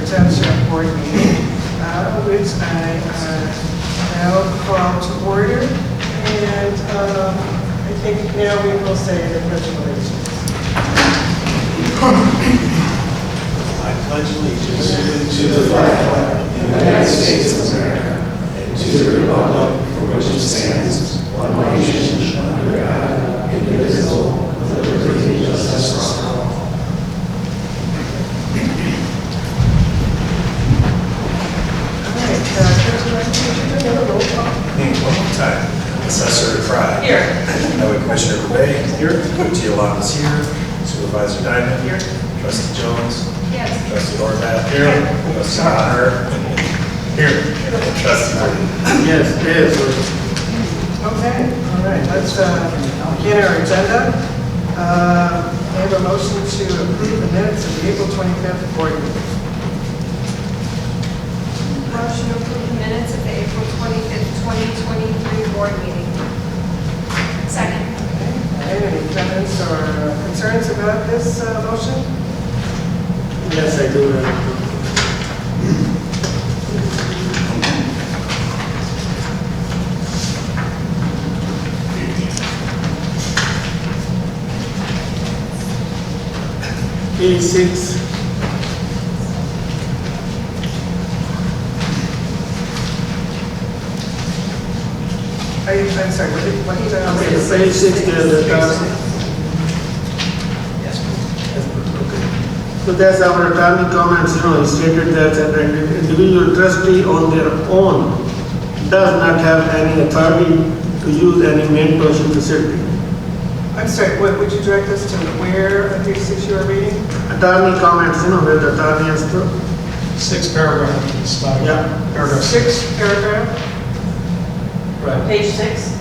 Township Board meeting, which I now call to order. And I think now we will say the Pledge of Allegiance. I pledge allegiance to the flag of the United States of America and to the republic for which it stands, one nation, under God, indivisible, with liberty and justice for all. One more time. Assessor Fry. Here. Highway Commissioner Rebay. Here. Giovanni is here. Supervisor Diamond. Here. Trustee Jones. Yes. Trustee Horvath. Here. Trustee Bonner. Here. And Trustee Martin. Yes, yes. Okay, all right, let's begin our agenda. I have a motion to approve the minutes of the April 25th board meeting. Motion to approve the minutes of the April 25th, 2023 board meeting. Second. Okay, any comments or concerns about this motion? Yes, I do. A6. I'm sorry, what did Page 6, the Yes. okay. So that's our attorney comments, he stated that an individual trustee on their own does not have any authority to use any Maine Township facility. I'm sorry, what would you direct us to where at page 6 you are reading? Attorney comments, where the attorney has to. 6th paragraph, start. Yeah. Paragraph 6th paragraph? Right. Page 6?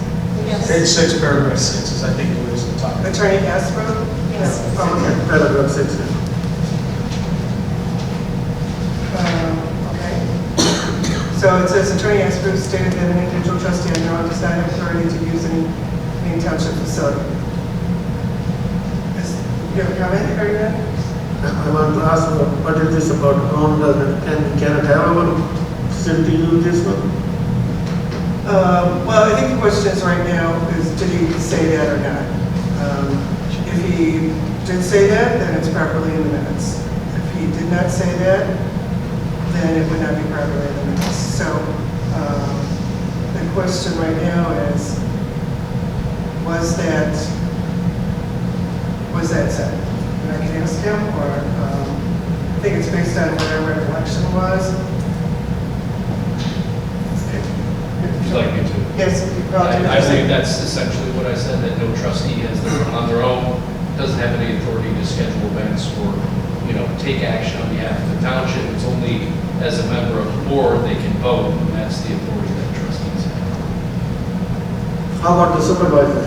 Yes. Page 6, paragraph 6 is, I think, it was the top. Attorney Astro? Yes. Oh, okay. Paragraph 6. Okay. So it says Attorney Astro stated that an individual trustee on their own does not have authority to use any Maine Township facility. You have a comment, Ariana? I want to ask, what is this about own doesn't, can it have our facility use this one? Well, I think the question is right now is, did he say that or not? If he did say that, then it's properly in the minutes. If he did not say that, then it would not be properly in the minutes. So the question right now is, was that said? And I can ask him, or I think it's based on what our recollection was. Would you like me to? Yes, I believe that's essentially what I said, that no trustee has on their own, doesn't have any authority to schedule events or, take action on behalf of the township. It's only as a member of the board they can vote, and that's the authority that trustees have. How about the supervisor?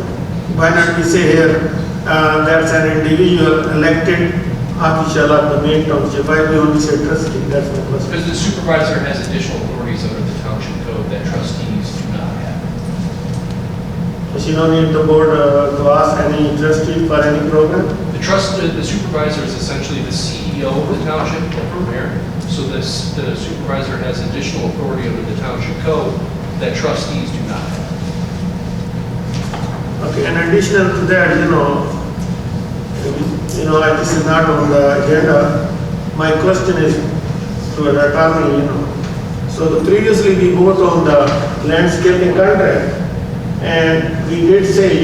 Why not we say here, that's an individual elected official of the Maine Township? Why we only say trustee? That's my question. Because the supervisor has additional authorities under the township code that trustees do not have. So she don't need the board to ask any trustee for any program? The supervisor is essentially the CEO of the township, or mayor. So the supervisor has additional authority under the township code that trustees do not have. Okay, and additional to that, this is not on the agenda. My question is to an attorney, So previously we voted on the landscaping contract, and we did say,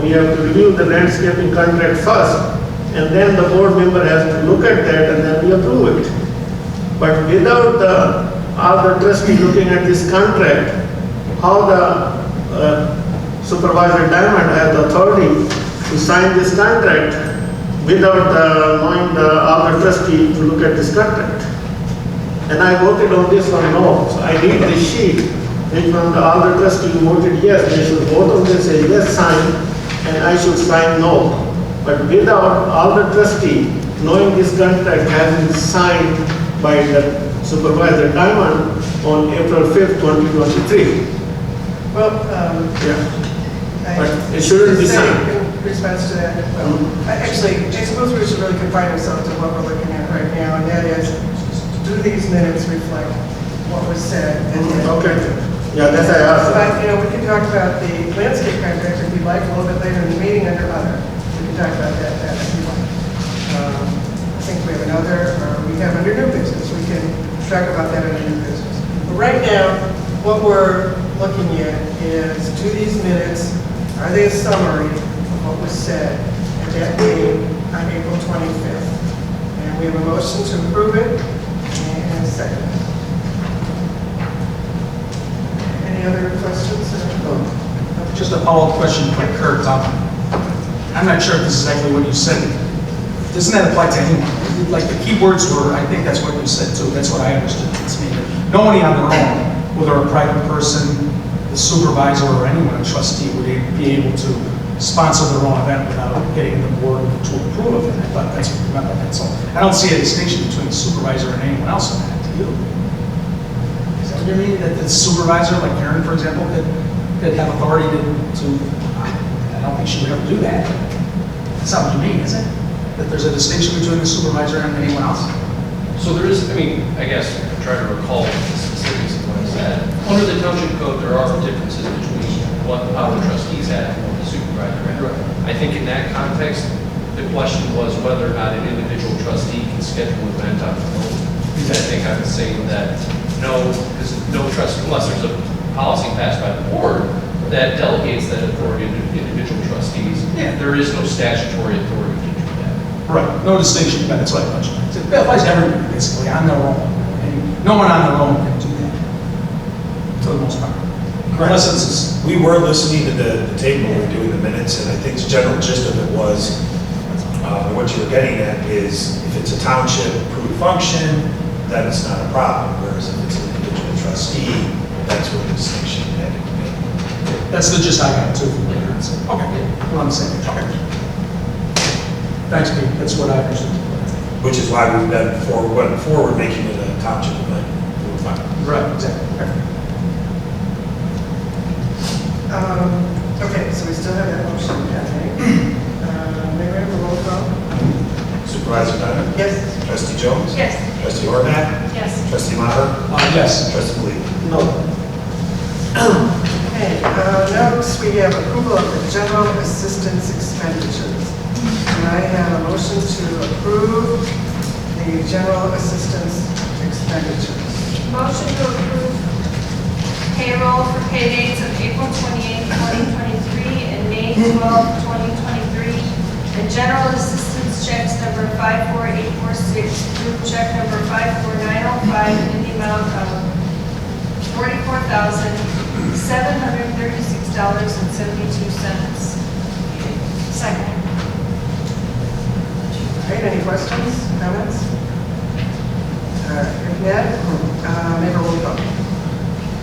we have to review the landscaping contract first, and then the board member has to look at that and then we approve it. But without all the trustees looking at this contract, how the Supervisor Diamond has the authority to sign this contract without knowing all the trustees to look at this contract? And I voted on this one no. So I read the sheet, which from all the trustees voted yes, they should vote on this, say yes, sign, and I should sign no. But without all the trustees knowing this contract has been signed by the Supervisor Diamond on April 5th, 2023. Well, Yeah. But it shouldn't be signed. In response to that, actually, I suppose we should really confine ourselves to what we're looking at right now, and that is do these minutes reflect what was said? And then- Okay. Yeah, that's I asked. But, you know, we can talk about the landscape contract if you'd like, a little bit later in the meeting under other. We can talk about that if you like. I think we have another, or we have under new business. We can talk about that under new business. But right now, what we're looking at is, do these minutes, are they a summary of what was said at that meeting on April 25th? And we have a motion to approve it and a second. Any other questions? Just a follow-up question for Kurt. I'm not sure if this is exactly what you said. Doesn't that apply to anyone? Like the key words were, I think that's what you said too. That's what I understood. It's me. Nobody on their own, whether a private person, the supervisor, or anyone, a trustee, would be able to sponsor their own event without getting the board to approve of it. I thought that's what you meant by that. So I don't see a distinction between the supervisor and anyone else in that. Do you? Is that what you mean? That the supervisor, like Karen, for example, could have authority to I don't think she would ever do that. That's not what you mean, is it? That there's a distinction between the supervisor and anyone else? So there is, I mean, I guess, I'm trying to recall the specifics of what I said. Under the township code, there are differences between what the power trustees have and what the supervisor has. Right. I think in that context, the question was whether or not an individual trustee can schedule an event on their own. Because I think I was saying that no, because no trustee, unless there's a policy passed by the board that delegates that authority to individual trustees, there is no statutory authority to do that. Right, no distinction, but that's what I mentioned. It applies to everybody, basically, on their own. And no one on their own can do that, for the most part. Unless it's, We were listening to the tape when we were doing the minutes, and I think the general gist of it was, what you were getting at is, if it's a township-approved function, then it's not a problem, whereas if it's an individual trustee, that's where the distinction had to be made. that's the gist I got too from later. Okay, we're on the same page. Okay. Thanks, Pete, that's what I understood. Which is why we've been went forward making it a township event. Right, exactly. Okay. Okay, so we still have that motion happening. May we have a roll call? Supervisor Bennett? Yes. Trustee Jones? Yes. Trustee Horvath? Yes. Trustee Maher? Yes. Trustee Lee? No. Okay, next we have approval of the general assistance expenditures. And I have a motion to approve the general assistance expenditures. Motion to approve payroll for pay dates of April 28, 2023 and May 12, 2023, and general assistance checks number 54846 through check number 54905 in the amount of $44,736.72. Second. All right, any questions, comments? If not, may I have a roll call?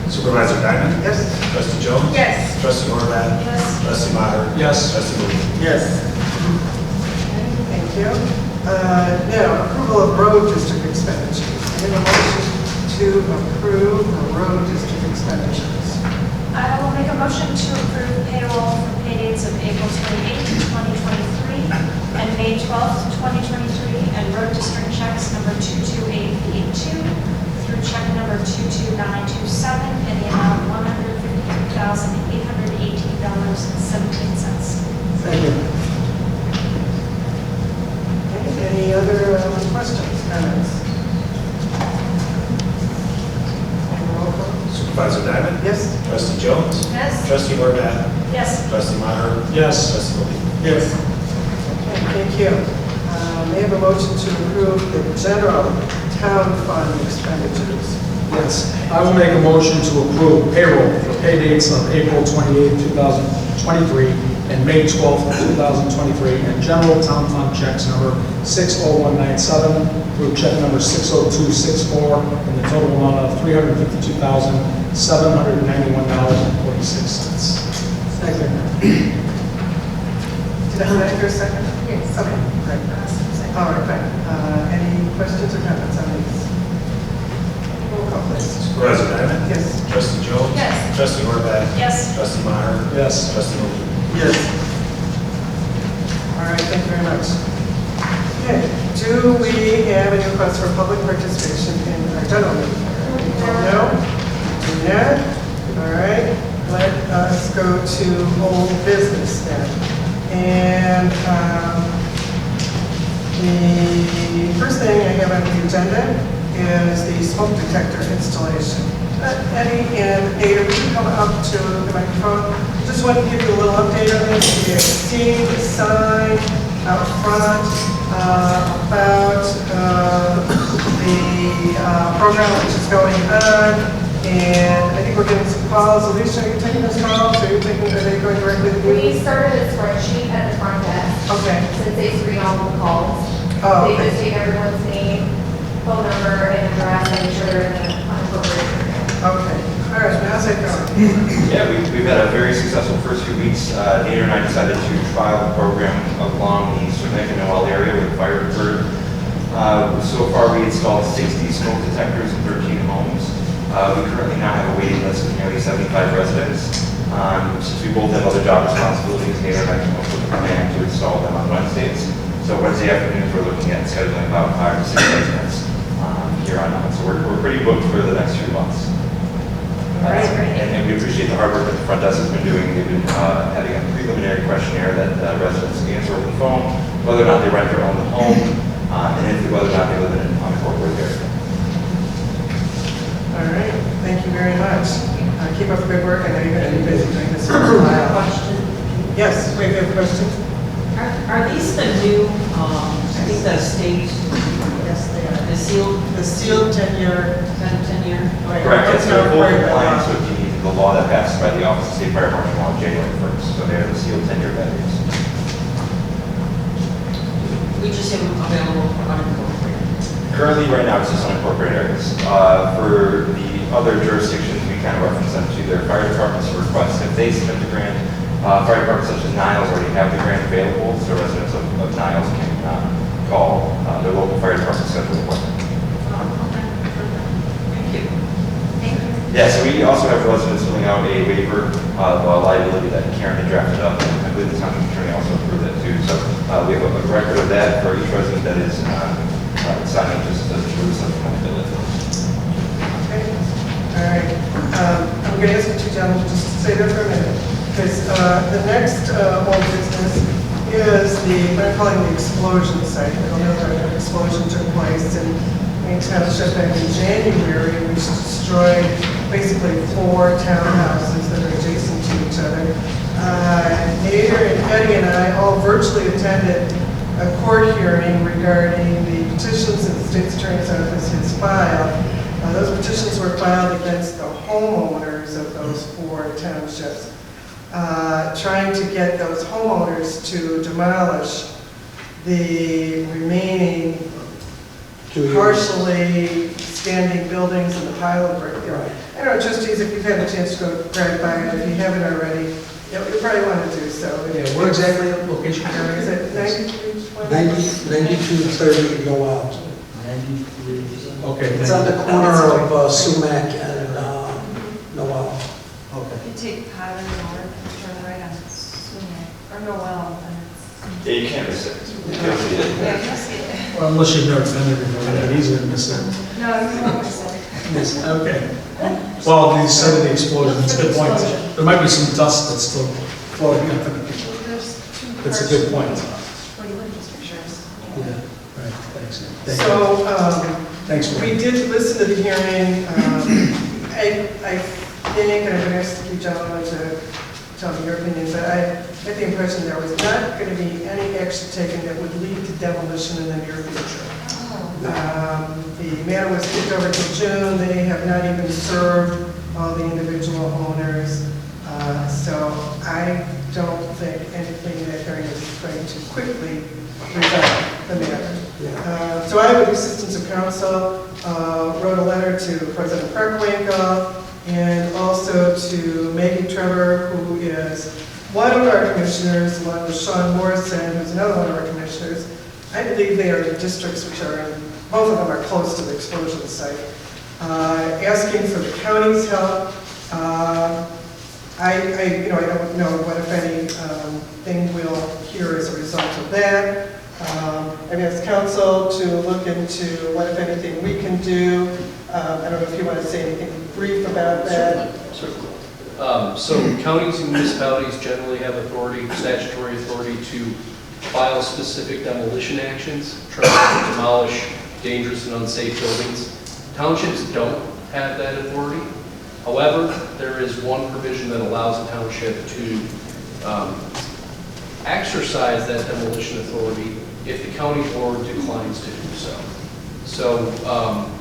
Supervisor Diamond? Yes. Trustee Jones? Yes. Trustee Horvath? Yes. Trustee Maher? Yes. Trustee Lee? Yes. Thank you. Now, approval of road district expenditures. I have a motion to approve the road district expenditures. I will make a motion to approve payroll for pay dates of April 28, 2023 and May 12, 2023, and road district checks number 22882 through check number 22927 in the amount of $153,818.17. Second. Okay, any other questions, comments? Roll call? Supervisor Diamond? Yes. Trustee Jones? Yes. Trustee Horvath? Yes. Trustee Maher? Yes. Trustee Lee? Yes. Okay, thank you. May I have a motion to approve the general town fund expenditures? Yes, I will make a motion to approve payroll for pay dates of April 28, 2023 and May 12, 2023, and general town fund checks number 60197 through check number 60264 in the total amount of $352,791.46. Second. Did I hear a second? Yes. Okay, great. All right, great. Any questions or comments on these? Roll call, please. Supervisor Diamond? Yes. Trustee Jones? Yes. Trustee Horvath? Yes. Trustee Maher? Yes. Trustee Lee? Yes. All right, thank you very much. Okay, do we have any requests for public participation in our general meeting? No? Do not? All right, let us go to old business then. And the first thing I have on the agenda is the smoke detector installation. Eddie and Ada, would you come up to the microphone? Just want to give you a little update on this. We have seen the sign out front about the program which is going on, and I think we're getting some calls. Alicia, are you taking those calls? Are they going directly to you? We started a spreadsheet at the front desk. Okay. Since they screen all the calls. Oh, They okay. just take everyone's name, phone number, and address, and make sure they're in an unincorporated area. Okay. All right, now how's that going? Yeah, we've had a very successful first few weeks. Nate and I decided to trial the program along the Sumac and Noel area where the fire occurred. So far, we installed 60 smoke detectors in 13 homes. We currently now have a waiting list of nearly 75 residents. Since we both have other job responsibilities, Nate and I came up with a plan to install them on Wednesdays. So Wednesday afternoons, we're looking at scheduling about 5 to 6 residents here on out. So we're pretty booked for the next few months. And we appreciate the hard work that the front desk has been doing. They've been having a preliminary questionnaire that residents answer over the phone, whether or not they rent or own the home, and whether or not they live in an unincorporated area. All right, thank you very much. Keep up the good work. I know you're going to be busy doing this for a while. Question. Yes, we have a question. Are these the new, I think the state, yes, they are, the sealed 10-year, 10-year? Correct, it's not full required by compliance law. with the law that passed by the Office of State Fire Marshal on January 1st. So they're the sealed 10-year batteries. We just have them available for unincorporated. Currently, right now, it's just unincorporated areas. For the other jurisdictions, we kind of reference them to their fire departments for requests. If they submit the grant, fire departments such as Niles already have the grant available, so residents of Niles can call their local fire department schedule appointment. Thank you. Thank you. Yeah, so we also have residents filling out a waiver of liability that Karen had drafted up, and I believe the township attorney also approved that too. So we have a record of that for each resident that is signing just as a release of liability. Okay. All right. I'm going to ask you two gentlemen just to stay there for a minute, because the next whole business is what I'm calling the explosion site. I don't know that an explosion took place in Maine Township back in January, which destroyed basically 4 townhouses that are adjacent to each other. Nader and Eddie and I all virtually attended a court hearing regarding the petitions that the state's attorney's office has filed. Those petitions were filed against the homeowners of those 4 townships, trying to get those homeowners to demolish the remaining partially standing buildings in the pile of brick. I don't know, trustees, if you've had a chance to go drive by it, if you haven't already, you probably want to do so. Yeah, where exactly the location Is area? it 93? 9230 Noel. Okay. It's on the corner of Sumac and Noel. Okay. You take Highland North and turn right on Sumac, or Noel, and it's, Yeah, you can't miss it. yeah, you see it. Well, unless you've never been there before, it'd be easy to miss it. No, you won't miss it. Yes, okay. Well, you said the explosion, it's a good point. There might be some dust that's still floating up. There's 2 That's a good point. Where you live, just pictures. Yeah, right, thanks. Thank you. So, Thanks for we did listen to the hearing. I think, and I'm going to ask you gentlemen to tell me your opinion, but I get the impression there was not going to be any action taken that would lead to demolition in the near future. The matter was kicked over to June. They have not even served all the individual owners. So I don't think anything in that hearing is going to quickly resolve the matter. So I, with the assistance of counsel, wrote a letter to President Parkwinkle and also to Maggie Trevor, who is one of our commissioners, along with Sean Morrison, who's another one of our commissioners. I believe they are in districts which are in, both of them are close to the explosion site, asking for the county's help. I don't know what, if any, thing we'll hear as a result of that. I've asked council to look into what, if anything, we can do. I don't know if you want to say anything brief about that. Certainly. So counties and municipalities generally have authority, statutory authority to file specific demolition actions, trying to demolish dangerous and unsafe buildings. Townships don't have that authority. However, there is one provision that allows a township to exercise that demolition authority if the county board declines to do so. So,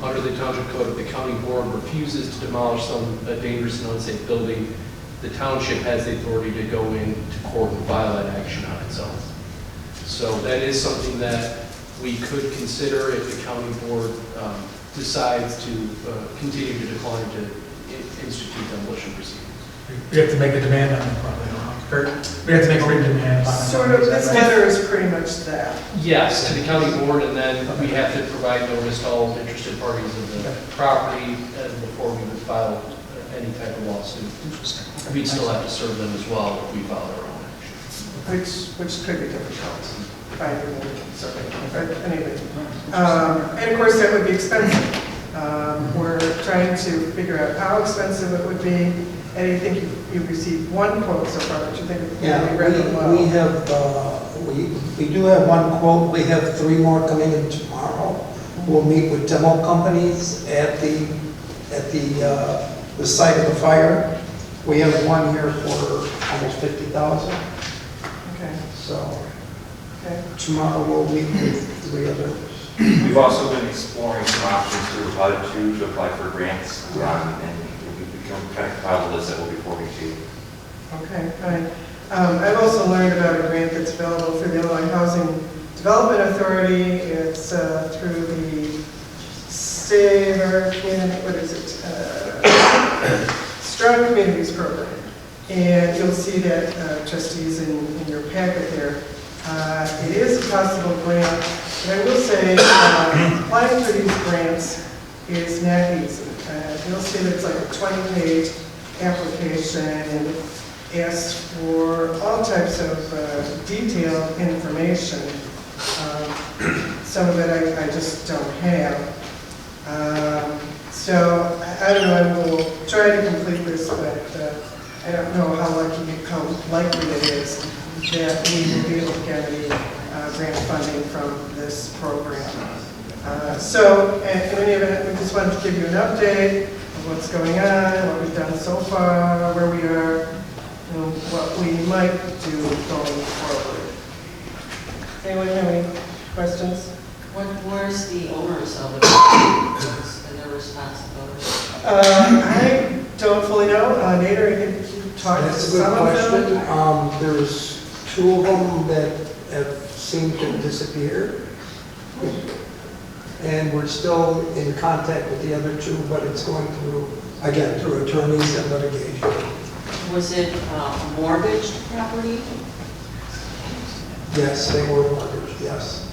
under the township code, if the county board refuses to demolish a dangerous and unsafe building, the township has the authority to go into court and file that action on its own. So that is something that we could consider if the county board decides to continue to decline to institute demolition proceedings. We have to make a demand on the property, don't we? Kurt? We have to make a written demand on it. Sort of, this letter is pretty much that. Yes, to the county board, and then we have to provide notice to all interested parties of the property before we would file any type of lawsuit. Interesting. We'd still have to serve them as well if we file our own action. Which could be difficult by the survey, but anyway. And of course, that would be expensive. We're trying to figure out how expensive it would be. And you think you've received one quote so far, but you think it's going to be rather low? We have, we do have one quote. We have 3 more coming in tomorrow. We'll meet with demo companies at the site of the fire. We have one here for almost 50,000. Okay. So Okay. tomorrow we'll meet with 3 others. We've also been exploring some options through HUD too, to apply for grants, and we can kind of compile a list that will be forwarding to you. Okay, fine. I've also learned about a grant that's available through the Illinois Housing Development Authority. It's through the State or Community, what is it? Strong Communities Program. And you'll see that, trustees, in your packet there. It is a possible grant, but I will say applying for these grants is not easy. You'll see that it's like a 20-page application and asks for all types of detailed information. Some of it I just don't have. So I don't know, I will try to complete this, but I don't know how likely it is that we will be able to get any grant funding from this program. So, in any event, we just wanted to give you an update of what's going on, what we've done so far, where we are, and what we might do going forward. Anyone have any questions? Where's the owners of it and their responsibility? I don't fully know. Nader, I think you talked to That's a good some of them. question. There's 2 of them that have seemed to disappear. And we're still in contact with the other 2, but it's going through, again, through attorneys and litigation. Was it mortgaged property? Yes, they were mortgaged, yes.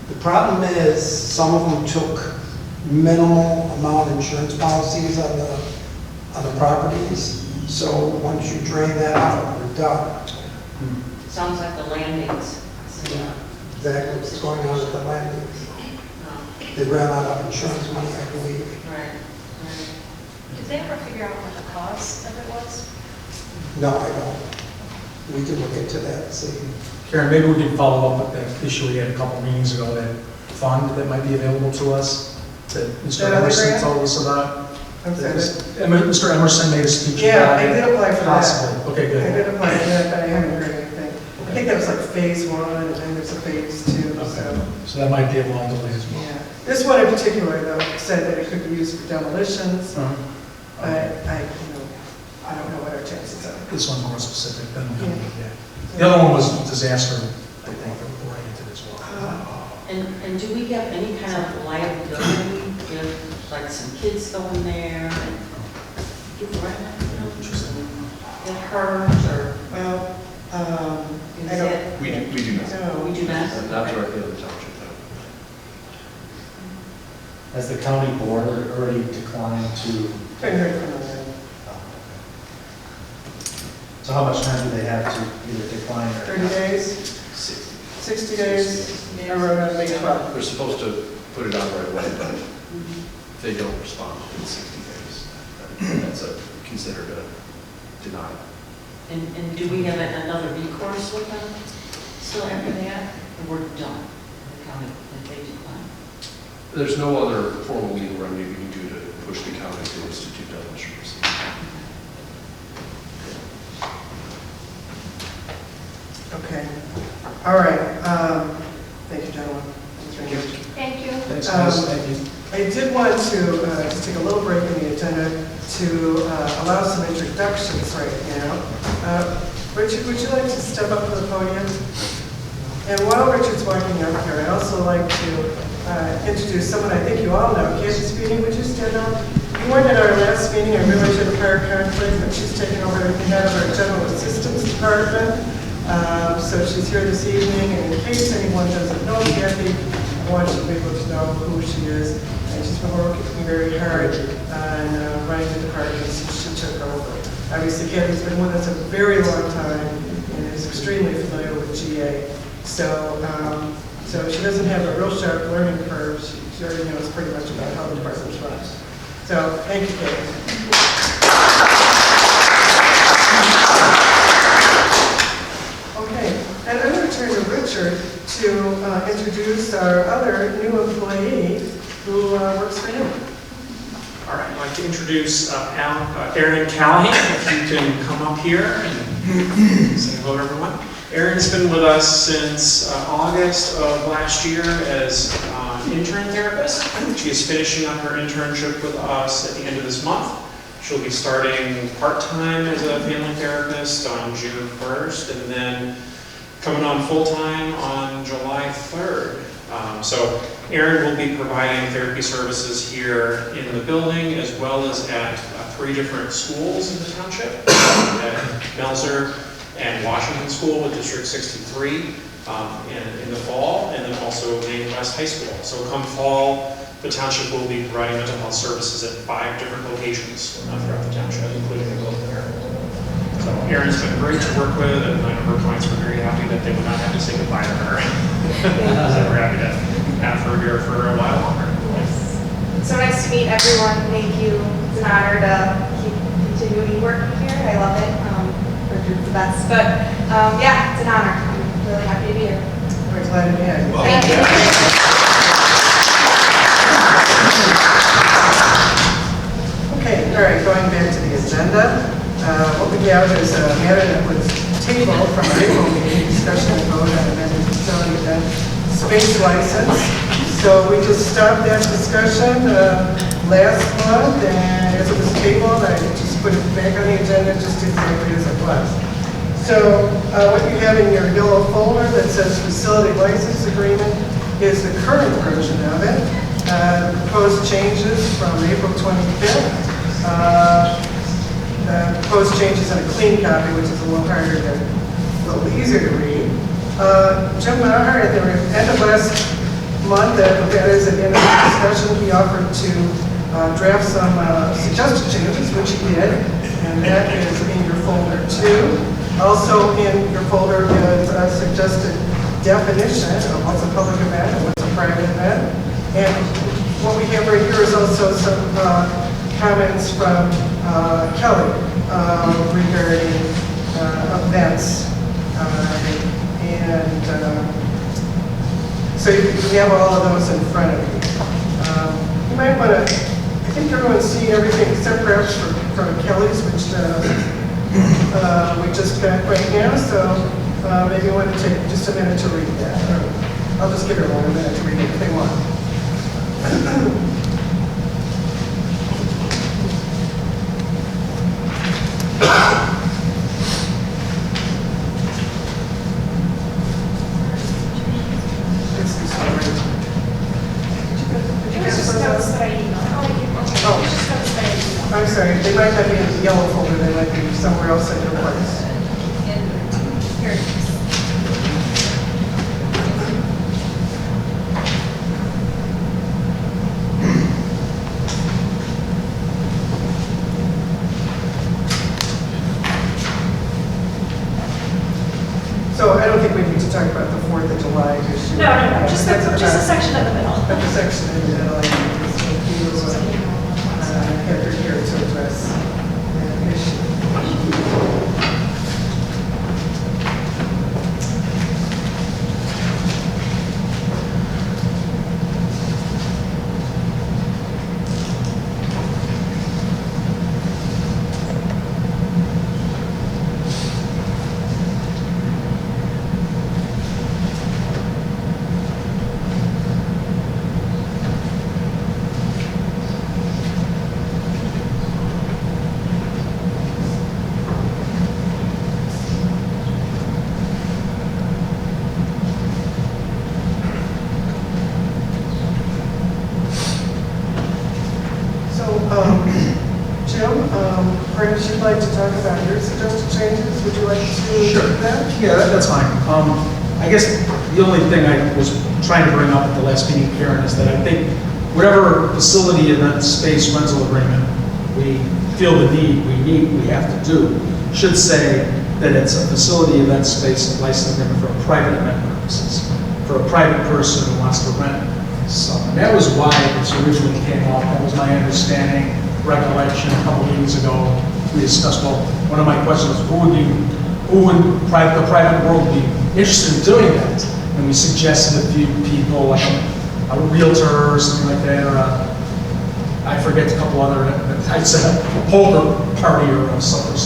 The problem is, some of them took minimal amount of insurance policies on the properties. So once you drain that out, we're done. Sounds like the landings. Yeah, exactly what's going on with the landings. They ran out of insurance money, I believe. Right. Did they ever figure out what the cost of it was? No, I don't. We can look into that and see. Karen, maybe we can follow up with that issue we had a couple meetings ago, that fund that might be available to us, that Mr. That other Emerson grant? told us about. I'm sorry. Mr. Emerson made a speech Yeah, about I it. did apply for that. Possibly, okay, I good. did apply for that, but I haven't heard anything. I think that was like phase 1, and then there's a phase 2, so, Okay. So that might be a long delay as well. yeah. This one in particular, though, said that it could be used for demolitions, Uh-huh. but I don't know what our chances are. This one's more specific than the Yeah. other, yeah. The other one was disaster, I think, oriented as well. And do we have any kind of liability if, like, some kids go in there and get hurt, or Well, is I don't, it? We do not. no. We do not? Not directly of the township, no. Has the county board already declined to? Haven't heard from them. So how much time do they have to either decline or? 30 days? 60. 60 days, or May 12th. They're supposed to put it on right away, but if they don't respond in 60 days, that's considered a denial. And do we have another recourse with them still after that? Or we're done? The county, if they decline? There's no other formal legal remedy we can do to push the county to institute demolition proceedings. Okay. All right. Thank you, gentlemen. Thank you. Thanks, guys. Thank you. I did want to just take a little break in the agenda to allow some introductions right now. Richard, would you like to step up to the podium? And while Richard's walking up here, I'd also like to introduce someone I think you all know. Kathy Speeding, would you stand up? You weren't at our last meeting. I realize you had a prior conflict, but she's taking over the head of our General Assistance Department. So she's here this evening, and in case anyone doesn't know Kathy, I want you to be able to know who she is. And she's been working very hard on running the department since she took over. Obviously, Kathy's been with us a very long time and is extremely familiar with GA. So she doesn't have a real sharp learning curve. She already knows pretty much about how the department runs. So thank you, Kathy. Okay, and I'm going to turn to Richard to introduce our other new employee who works for him. All right, I'd like to introduce Erin Callahan, if you can come up here and say hello to everyone. Erin's been with us since August of last year as an intern therapist. She is finishing up her internship with us at the end of this month. She'll be starting part-time as a family therapist on June 1st and then coming on full-time on July 3rd. So Erin will be providing therapy services here in the building as well as at 3 different schools in the township, at Melzer and Washington School with District 63 in the fall, and then also Maine West High School. So come fall, the township will be providing mental health services at 5 different locations throughout the township, including the building here. So Erin's been great to work with, and I know her clients were very happy that they would not have to say goodbye to her. So we're happy to have her here for a while longer. Yes. So nice to meet everyone. Thank you. It's an honor to keep continuing working here. I love it. Richard's the best. But yeah, it's an honor. I'm really happy to be here. We're glad to have you. Thank you. Okay, all right, going back to the agenda. What we have is a matter that was tabled from our April meeting, discussion and vote on amended facility event space license. So we just stopped that discussion last month, and as it was tabled, I just put it back on the agenda just exactly as it was. So what you have in your yellow folder that says facility license agreement is the current version of it. Proposed changes from April 25th. Proposed changes in a clean copy, which is a little harder to, a little easier to read. Jim Maher, at the end of last month, that is at the end of the discussion, he offered to draft some suggested changes, which he did, and that is in your folder too. Also in your folder is a suggested definition of what's a public event and what's a private event. And what we have right here is also some comments from Kelly regarding events. So you have all of those in front of you. You might want to, I think everyone's seen everything except perhaps for Kelly's, which we just got right now. So maybe you want to take just a minute to read that. Or I'll just give everyone a minute to read it if they want. I'm sorry, they might not be in the yellow folder, they might be somewhere else in your place. Here it is. So I don't think we need to talk about the 4th of July issue. No, just a section in the middle. But the section in the middle, I think, is what you have her here to address that issue. Jim, perhaps you'd like to talk about your suggested changes? Would you like to do that? Yeah, that's fine. I guess the only thing I was trying to bring up at the last meeting, Karen, is that I think whatever facility event space rental agreement we feel the need, we have to do, should say that it's a facility event space license agreement for a private event purposes, for a private person who wants to rent something. That was why this originally came up. That was my understanding, recollection a couple meetings ago. We discussed, well, one of my questions was who in the private world would be interested in doing that? And we suggested a few people, like a realtor or something like that, or I forget a couple other, I'd say a poker party or something.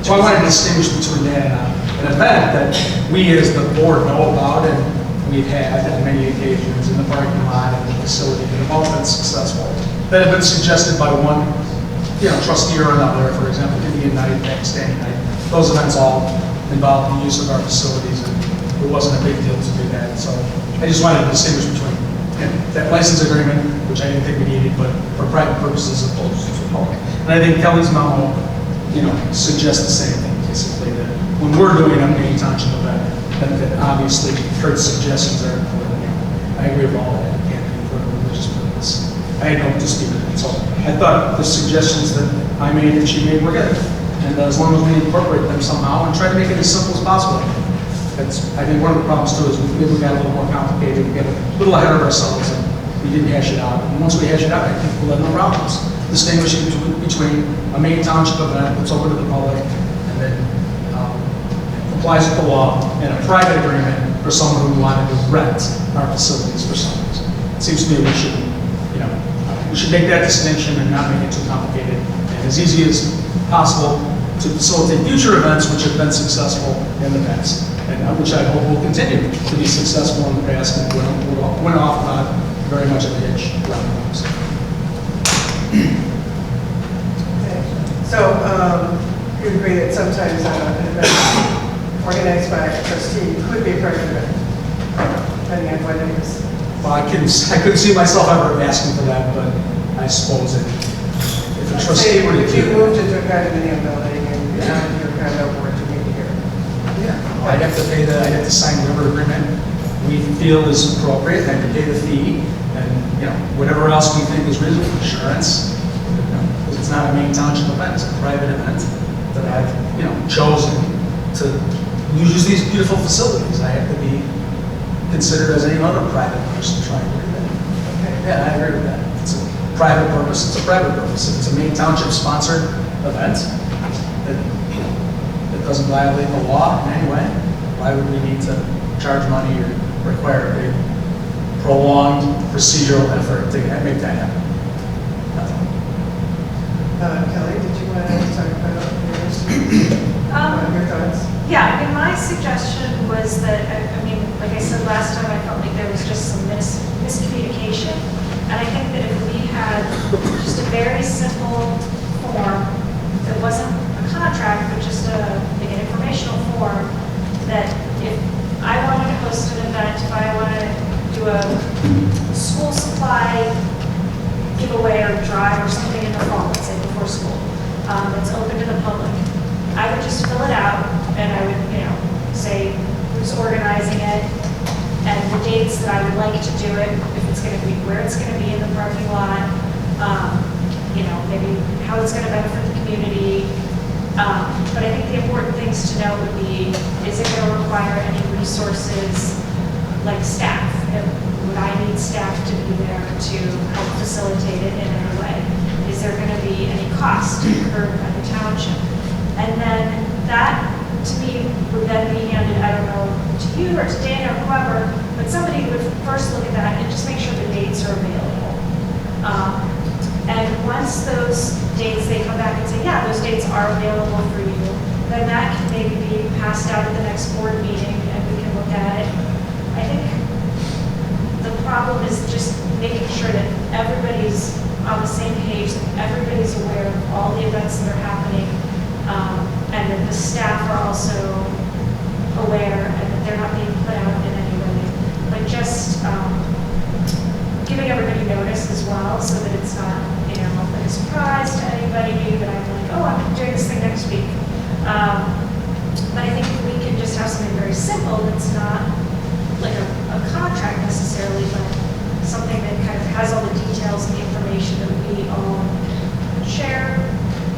So I wanted to distinguish between that and an event that we as the board know about and we've had on many occasions in the parking lot and the facility that have all been successful. That have been suggested by one, trustee or another, for example, Indian night, Pakistani night. Those events all involved the use of our facilities, and it wasn't a big deal to do that. So I just wanted to distinguish between that license agreement, which I didn't think we needed, but for private purposes opposed to public. And I think Kelly's memo, suggests the same thing, basically, that when we're doing a Maine Township event, that obviously Kurt's suggestions are important. I agree with all that. It can't be for a religious purpose. I had no dispute with it. So I thought the suggestions that I made and she made were good. And as long as we incorporate them somehow and try to make it as simple as possible. I think one of the problems too is we got a little more complicated. We got a little ahead of ourselves and we didn't hash it out. And once we hash it out, I think we'll have no problems distinguishing between a Maine Township event that's open to the public and that complies with the law and a private agreement for someone who wanted to rent our facilities for some reason. It seems to me we should make that distinction and not make it too complicated and as easy as possible to facilitate future events which have been successful in the past and which I hope will continue to be successful in the past and went off not very much of a hitch around the house. Okay. So you agree that sometimes an event organized by a trustee could be a private event, depending on what it is. Well, I couldn't see myself ever asking for that, but I suppose if a trustee were to If you moved into a condominium building and your condo board to meet here. yeah, I'd have to sign whatever agreement we feel is appropriate, and I have to pay the fee, and whatever else we think is reasonable, insurance. Because it's not a Maine Township event; it's a private event that I've chosen to use these beautiful facilities. I have to be considered as any other private person trying to do that. Okay. Yeah, I agree with that. If it's a private purpose, it's a private purpose. If it's a Maine Township sponsored event that doesn't violate the law in any way, why would we need to charge money or require a big prolonged procedural effort to make that happen? Kelly, did you want to talk about your thoughts? Yeah, my suggestion was that, like I said last time, I felt like there was just some miscommunication. And I think that if we had just a very simple form that wasn't a contract, but just like an informational form, that if I wanted to host an event, if I wanted to do a school supply giveaway or drive or something in the fall, let's say before school, that's open to the public, I would just fill it out and I would, say who's organizing it and the dates that I would like to do it, if it's going to be, where it's going to be in the parking lot, maybe how it's going to benefit the community. But I think the important things to note would be, is it going to require any resources, like staff? Would I need staff to be there to help facilitate it in any way? Is there going to be any cost incurred by the township? And then that, to me, would then be handed, I don't know, to you or to Dan or whoever, but somebody would first look at that and just make sure the dates are available. And once those dates, they come back and say, yeah, those dates are available for you, then that can maybe be passed out at the next board meeting and we can look at it. I think the problem is just making sure that everybody's on the same page, that everybody's aware of all the events that are happening, and that the staff are also aware and that they're not being put out in any way. Like just giving everybody notice as well so that it's not, you know, like a surprise to anybody that I'm like, oh, I'm doing this thing next week. But I think if we can just have something very simple that's not like a contract necessarily, but something that kind of has all the details and the information that we all share,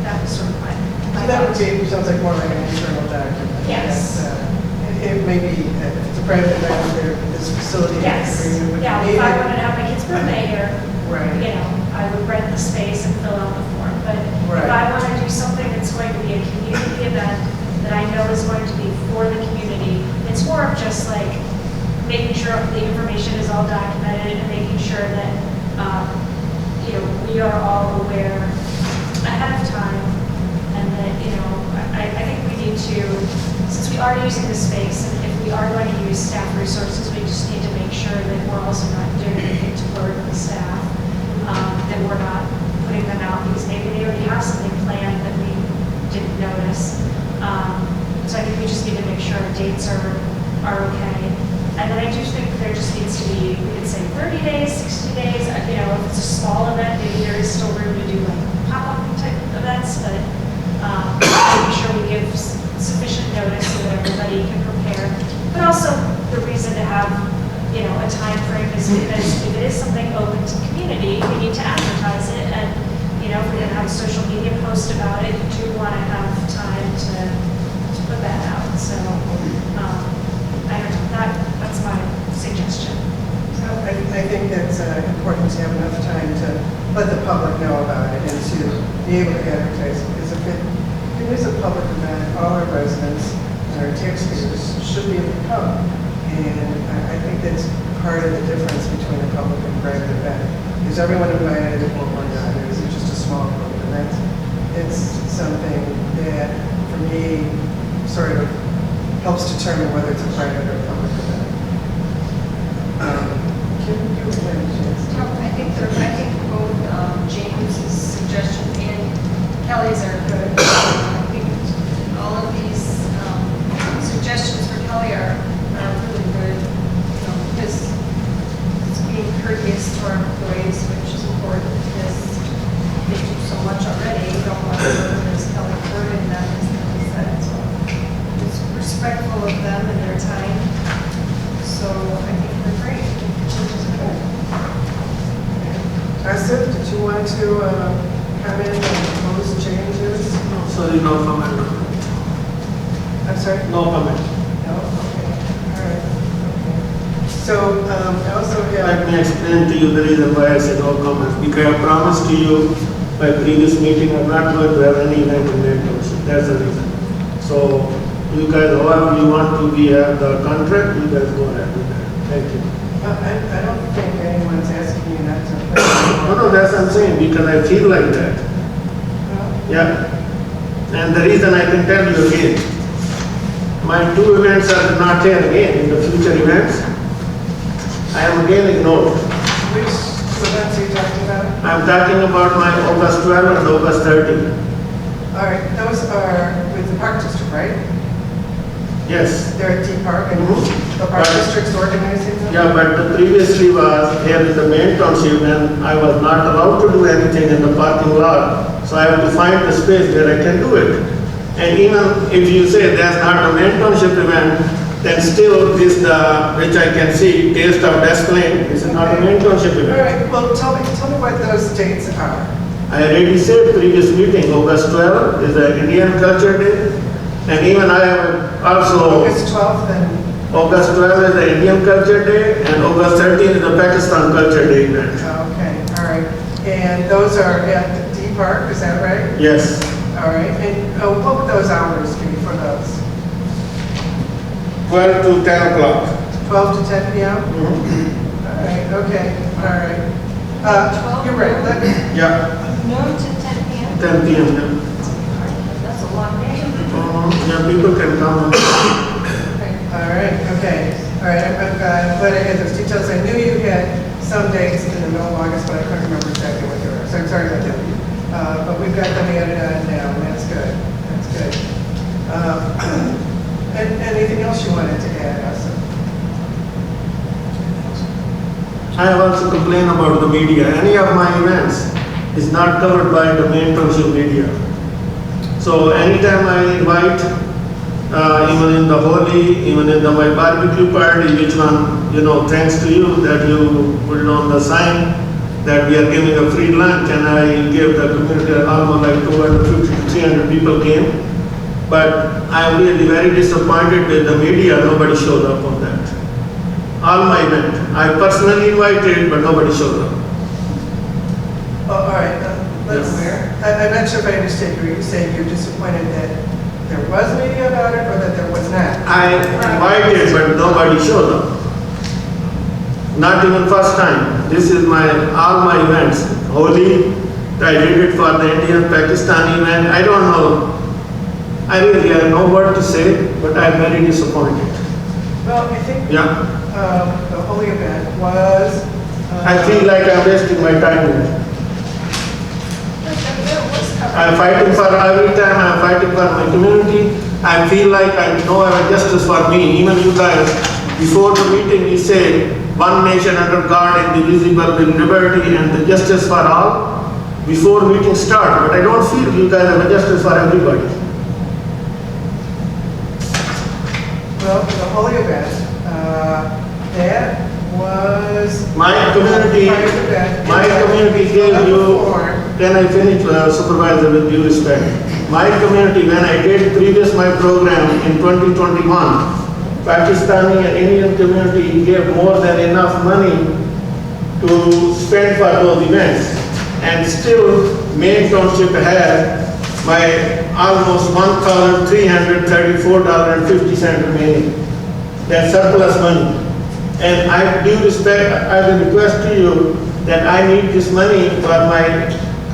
that was sort of my So that would be, sounds like more like an internal document. Yes. It may be, if it's a private event, there, this facility. Yes, agreement would yeah, be if I needed. wanted to have my kid's birthday here, Right. you know, I would rent the space and fill out the form. But if Right. I want to do something that's going to be a community event that I know is going to be for the community, it's more of just like making sure the information is all documented and making sure that, you know, we are all aware ahead of time and that, you know, I think we need to, since we are using the space and if we are going to use staff resources, we just need to make sure that we're also not doing anything to burden the staff, that we're not putting them out because maybe they already have something planned that we didn't notice. So I think we just need to make sure our dates are okay. And then I do think there just needs to be, we could say 30 days, 60 days, you know, if it's a small event, maybe there is still room to do like pop-up type events, but making sure we give sufficient notice so that everybody can prepare. But also the reason to have, you know, a time frame is because if it is something open to the community, we need to advertise it. And, you know, if we're going to have a social media post about it, you do want to have time to put that out. So, I don't know, that's my suggestion. So I think that's important to have enough time to let the public know about it and to be able to advertise it. Because if it is a public event, all our residents and our taxpayers should be able to come. And I think that's part of the difference between a public and private event. Is everyone invited or not? Or is it just a small group? And it's something that, for me, sort of helps determine whether it's a private or public event. Kim, you have a chance. I think both James's suggestion and Kelly's are good. I think all of these suggestions for Kelly are really good, because it's being courteous to our employees, which is important because they do so much already. We don't want to burden, as Kelly burden them, as Kelly said. So it's respectful of them and their time. So I think they're great. Asif, did you want to comment on proposed changes? Sorry, no comment. I'm sorry? No comment. No? Okay. All right. Okay. So I also Let have, me explain to you the reason why I said no comment. Because I promised to you by previous meeting, I'm not going to have any event in Maine Township. That's the reason. So you guys, however you want to be have the contract, you guys go ahead with that. Thank you. I don't think anyone's asking you not to. No, that's what I'm saying, because I feel like that. Yeah. And the reason I can tell you again, my 2 events are not here again in the future events. I am again ignored. Which events are you talking about? I'm talking about my August 12 and August 13. All right, those are with the Park District, right? Yes. They're at T Park and the Park Right. District's organizing them? Yeah, but the previously was here in the Maine Township and I was not allowed to do anything in the parking lot. So I have to find the space where I can do it. And even if you say that's not a Maine Township event, then still this, which I can see, Taste of Desplain, is not a Maine Township All event. right, well, tell me what those dates are. I already said previous meeting, August 12 is the Indian Culture Day. And even I have also, August 12th and August 12 is the Indian Culture Day, and August 13 is the Pakistan Culture Day event. Okay, all right. And those are at the D Park, is that right? Yes. All right, and what would those hours be for those? 12 to 10 o'clock. 12 to 10 p.m.? Mhm. All right, okay, all right. You're right, Yeah, Noon to 10 p.m.? 10 p.m. Yeah. That's a long day. Yeah, people can come. all right, okay. All right, I'm glad I had those details. I knew you had some dates in the middle of August, but I couldn't remember exactly what they were. So I'm sorry about that. But we've got them added on now, and that's good. That's good. And anything else you wanted to add, Asa? I have also complained about the media. Any of my events is not covered by the Maine Township media. So anytime I invite, even in the Holi, even in my barbecue party, which one, thanks to you that you put it on the sign that we are giving a free lunch, and I gave the community almost like 250 to 300 people came. But I'm really very disappointed with the media. Nobody showed up on that. All my event, I personally invited, but nobody showed up. Oh, all right, let's, I'm not sure if I understand you. You're saying you're disappointed that there was media about it, or that there was not? I invited, but nobody showed up. Not even first time. This is all my events. Holi, I did it for the Indian Pakistani event. I don't know. I really have no word to say, but I'm very disappointed. Well, I think the Holi event was. I feel like I'm wasting my time here. I'm fighting for every time. I'm fighting for my community. I feel like I know I have justice for me. Even you guys, before the meeting, you say one nation under God, indivisible with liberty and the justice for all. Before meeting start, but I don't feel you guys have a justice for everybody. Well, the Holi event, that was. My community gave you, can I finish, Supervisor, with due respect? My community, when I did my program in 2021, Pakistani and Indian community gave more than enough money to spend for those events. And still, Maine Township had my almost $1,334.50 remaining. That's surplus money. And I do respect, I will request to you that I need this money for my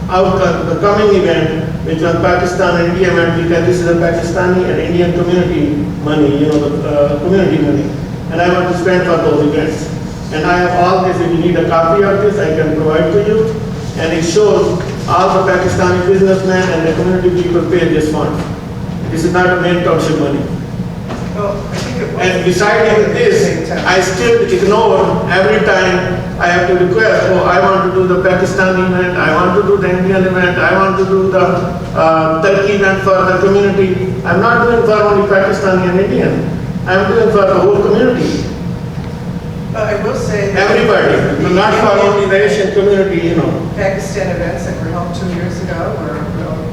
outcome, the coming event, which was Pakistan and India event, because this is a Pakistani and Indian community money, the community money. And I want to spend for those events. And I have all this, if you need a copy of this, I can provide to you. And it shows all the Pakistani businessmen and the community people pay this fund. This is not a Maine Township money. Well, I think it was. And besides this, I still ignore every time I have to request, I want to do the Pakistani event, I want to do the Indian event, I want to do the Turkey event for the community. I'm not doing for only Pakistani and Indian. I'm doing for the whole community. I will say. Everybody, not for only the Asian community, Pakistan events that were held 2 years ago were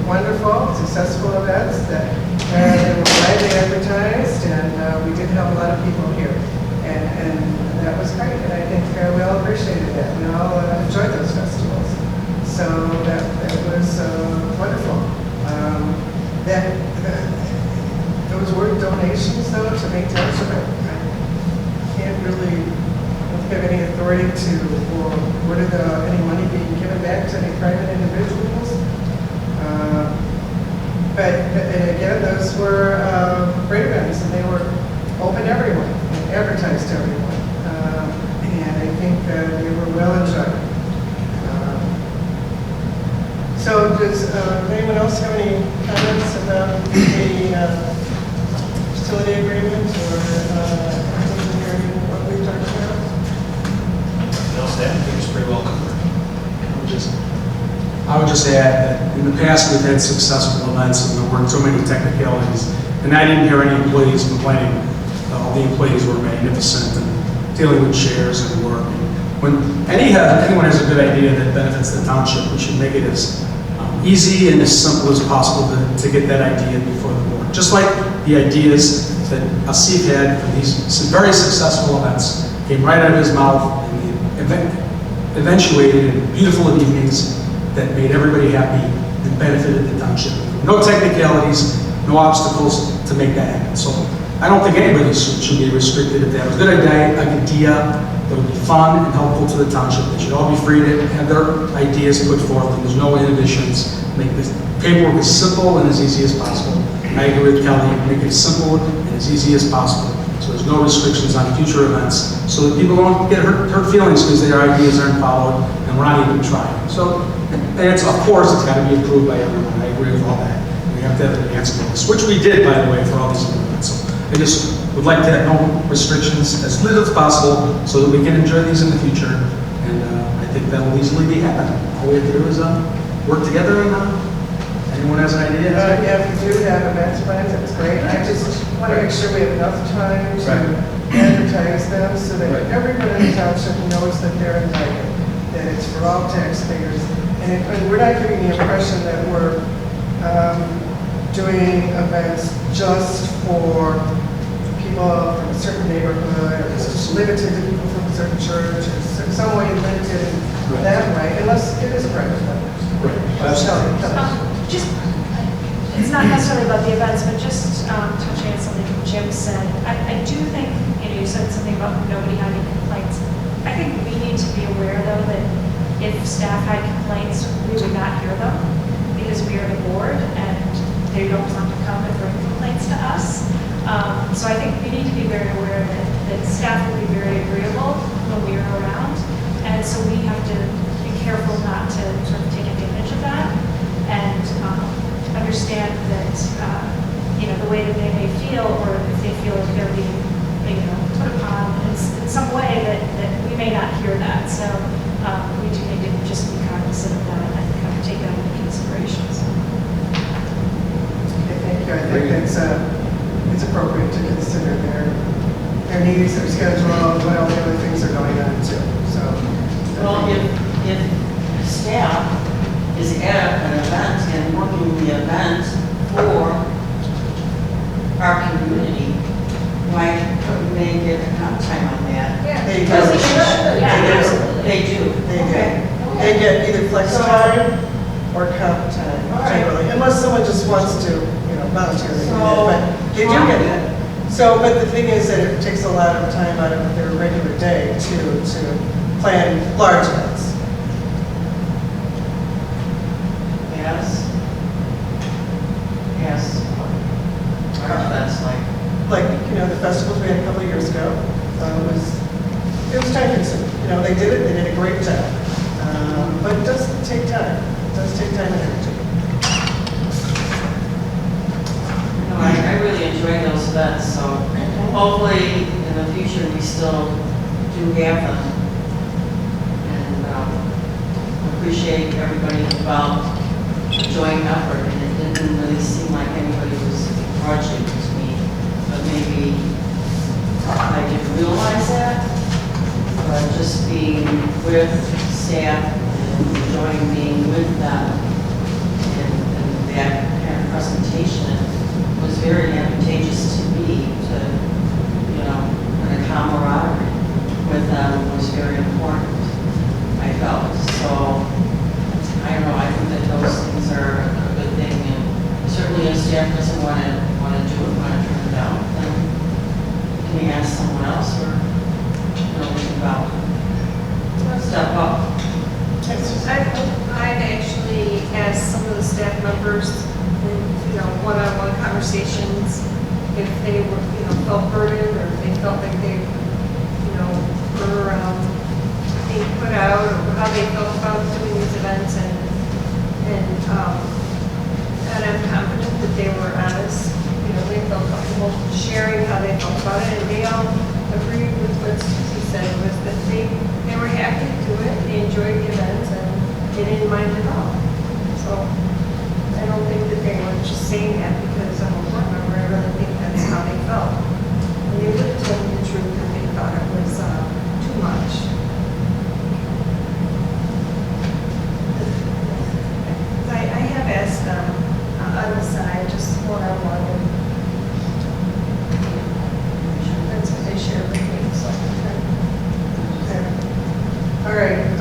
wonderful, successful events that they were widely advertised, and we did have a lot of people here. And that was great, and I think we all appreciated that. We all enjoyed those festivals. So that was wonderful. Those were donations, though, to Maine Township. I can't really have any authority to, or where did any money being given back to any private individuals. But again, those were great events, and they were open to everyone, and advertised to everyone. And I think they were well enjoyed. So does anyone else have any comments about the facility agreement or what we've talked about? Pretty well covered. I would just add that in the past we've had successful events and there weren't so many technicalities, and I didn't hear any employees complaining. All the employees were magnificent and dealing with chairs and work. When anyone has a good idea that benefits the township, we should make it as easy and as simple as possible to get that idea before the board. Just like the ideas that Asif had for these very successful events came right out of his mouth, and eventuated in beautiful evenings that made everybody happy and benefited the township. No technicalities, no obstacles to make that happen. So I don't think anybody should be restricted. If they have a good idea that would be fun and helpful to the township, they should all be free to have their ideas put forth, and there's no inhibitions. Make this paperwork as simple and as easy as possible. I agree with Kelly, make it as simple and as easy as possible, so there's no restrictions on future events, so that people don't get hurt feelings because their ideas aren't followed and we're not even trying. So, and it's, of course, it's got to be approved by everyone. I agree with all that. And we have to have an advance notice, which we did, by the way, for all these events. So I just would like to have no restrictions, as little as possible, so that we can enjoy these in the future. And I think that will easily be happening. All we have to do is work together, and anyone has an idea? Yeah, if you do have events plans, that's great. I just want to make sure we have enough time to Right. advertise them so that Right. everybody in the township knows that they're invited, that it's for all taxpayers. And we're not giving the impression that we're doing events just for people from a certain neighborhood, or it's just limited to people from a certain church, or some way limited in that way, unless it is a private event. Right. Just, it's not necessarily about the events, but just touching on something Jim said. I do think, you said something about nobody having complaints. I think we need to be aware, though, that if staff had complaints, we would not hear them, because we are the board, and they don't want to come and bring complaints to us. So I think we need to be very aware that staff will be very agreeable when we are around, and so we have to be careful not to sort of take advantage of that, and understand that, the way that they may feel, or if they feel like they're being, put upon in some way that we may not hear that. So we do need to just be cognizant of that and kind of take that into consideration. So. Okay, thank you. I think it's appropriate to consider their needs, their schedule, what all the other things are going on too. So, Well, if staff is at an event and working the event for our community, why couldn't they get a comp time on that? Yeah, They because do. we should. Yeah, They do. They get either flex time or comp time, All right. generally, unless someone just wants to, volunteer. So, But they do get that. So, but the thing is that it takes a lot of time out of their regular day to plan large events. Yes. Yes. That's Like, the festivals we had a couple of years ago, it was time consuming. They did a great job. But it does take time. It does take time and energy. I really enjoy those events, so hopefully in the future we still do have them. And appreciate everybody involved, joint effort, and it didn't really seem like anybody was grudging to me, but maybe I didn't realize that. But just being with staff and enjoying being with them and that kind of presentation was very advantageous to me to, and the camaraderie with them was very important, I felt. So, I don't know, I think that those things are a good thing, and certainly if staff doesn't want to do it, want to turn it down, then can we ask someone else, or, about step up? I've actually asked some of the staff members in, one-on-one conversations if they were, felt burdened, or if they felt like they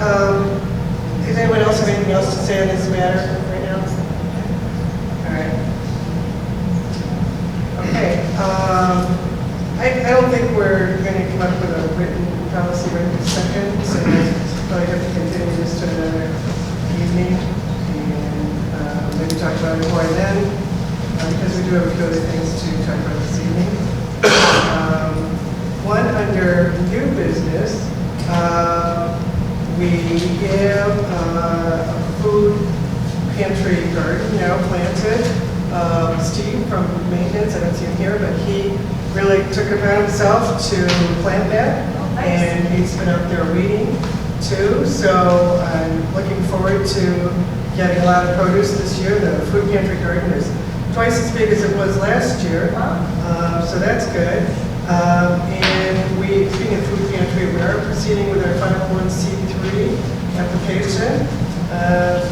Does anyone else have anything else to say on this matter right now? All right. Okay. I don't think we're going to come up with a written policy right this second, so we'll probably have to continue this to another evening and maybe talk about it more then, because we do have a few other things to talk about this evening. One under new business, we have a food pantry garden now planted. Steve from maintenance, I don't see him here, but he really took it upon himself to plant that. Oh, nice. And he's been out there weeding too, so I'm looking forward to getting a lot of produce this year. The food pantry garden is twice as big as it was last year, so that's good. And we, speaking of food pantry, we are proceeding with our 501c3 application.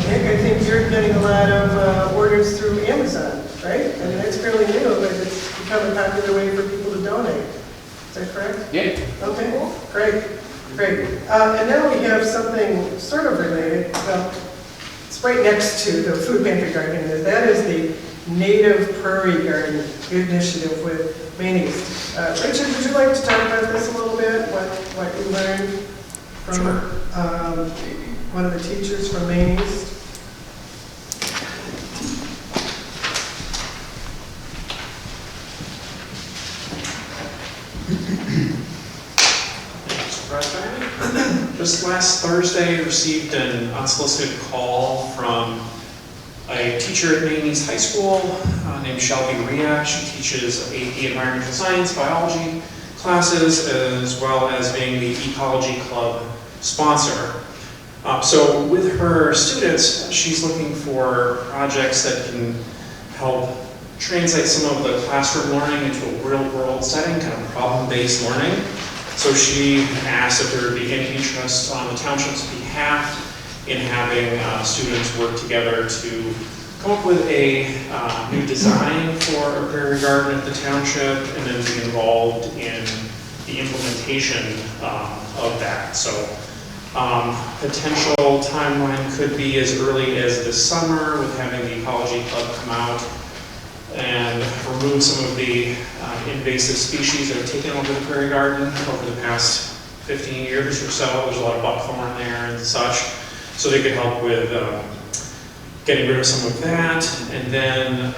Nick, I think you're getting a lot of orders through Amazon, right? I mean, it's fairly new, but it's become a popular way for people to donate. Is that correct? Yeah. Okay, great, great. And now we have something sort of related. Well, it's right next to the food pantry garden. And that is the Native Prairie Garden Initiative with Maine East. Richard, would you like to talk about this a little bit? What you learned from one of the teachers from Maine East? Mr. President, just last Thursday, received an unsolicited call from a teacher at Maine East High School named Shelby Riak. She teaches AP Environmental Science, Biology classes, as well as being the Ecology Club sponsor. So with her students, she's looking for projects that can help translate some of the classroom learning into a real-world setting, kind of problem-based learning. So she asked if there would be any interest on the township's behalf in having students work together to come up with a new design for a prairie garden at the township and then be involved in the implementation of that. So potential timeline could be as early as this summer with having the Ecology Club come out and remove some of the invasive species that have taken over the prairie garden over the past 15 years or so. There's a lot of buckthorn there and such. So they could help with getting rid of some of that. And then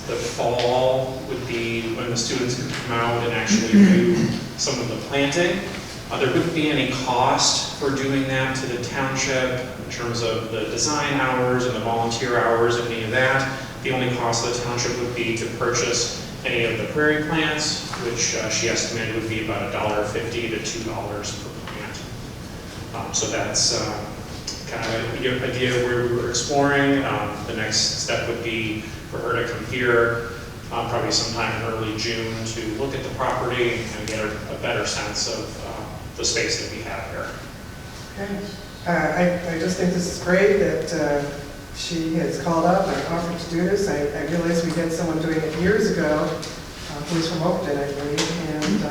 the fall would be when the students could come out and actually do some of the planting. There wouldn't be any cost for doing that to the township in terms of the design hours and the volunteer hours and any of that. The only cost of the township would be to purchase any of the prairie plants, which she estimated would be about $1.50 to $2 per plant. So that's kind of the idea where we were exploring. The next step would be for her to come here probably sometime in early June to look at the property and get a better sense of the space that we have here. Okay. I just think this is great that she has called up and offered to do this. I realized we had someone doing it years ago, who was from Oakton, I believe, and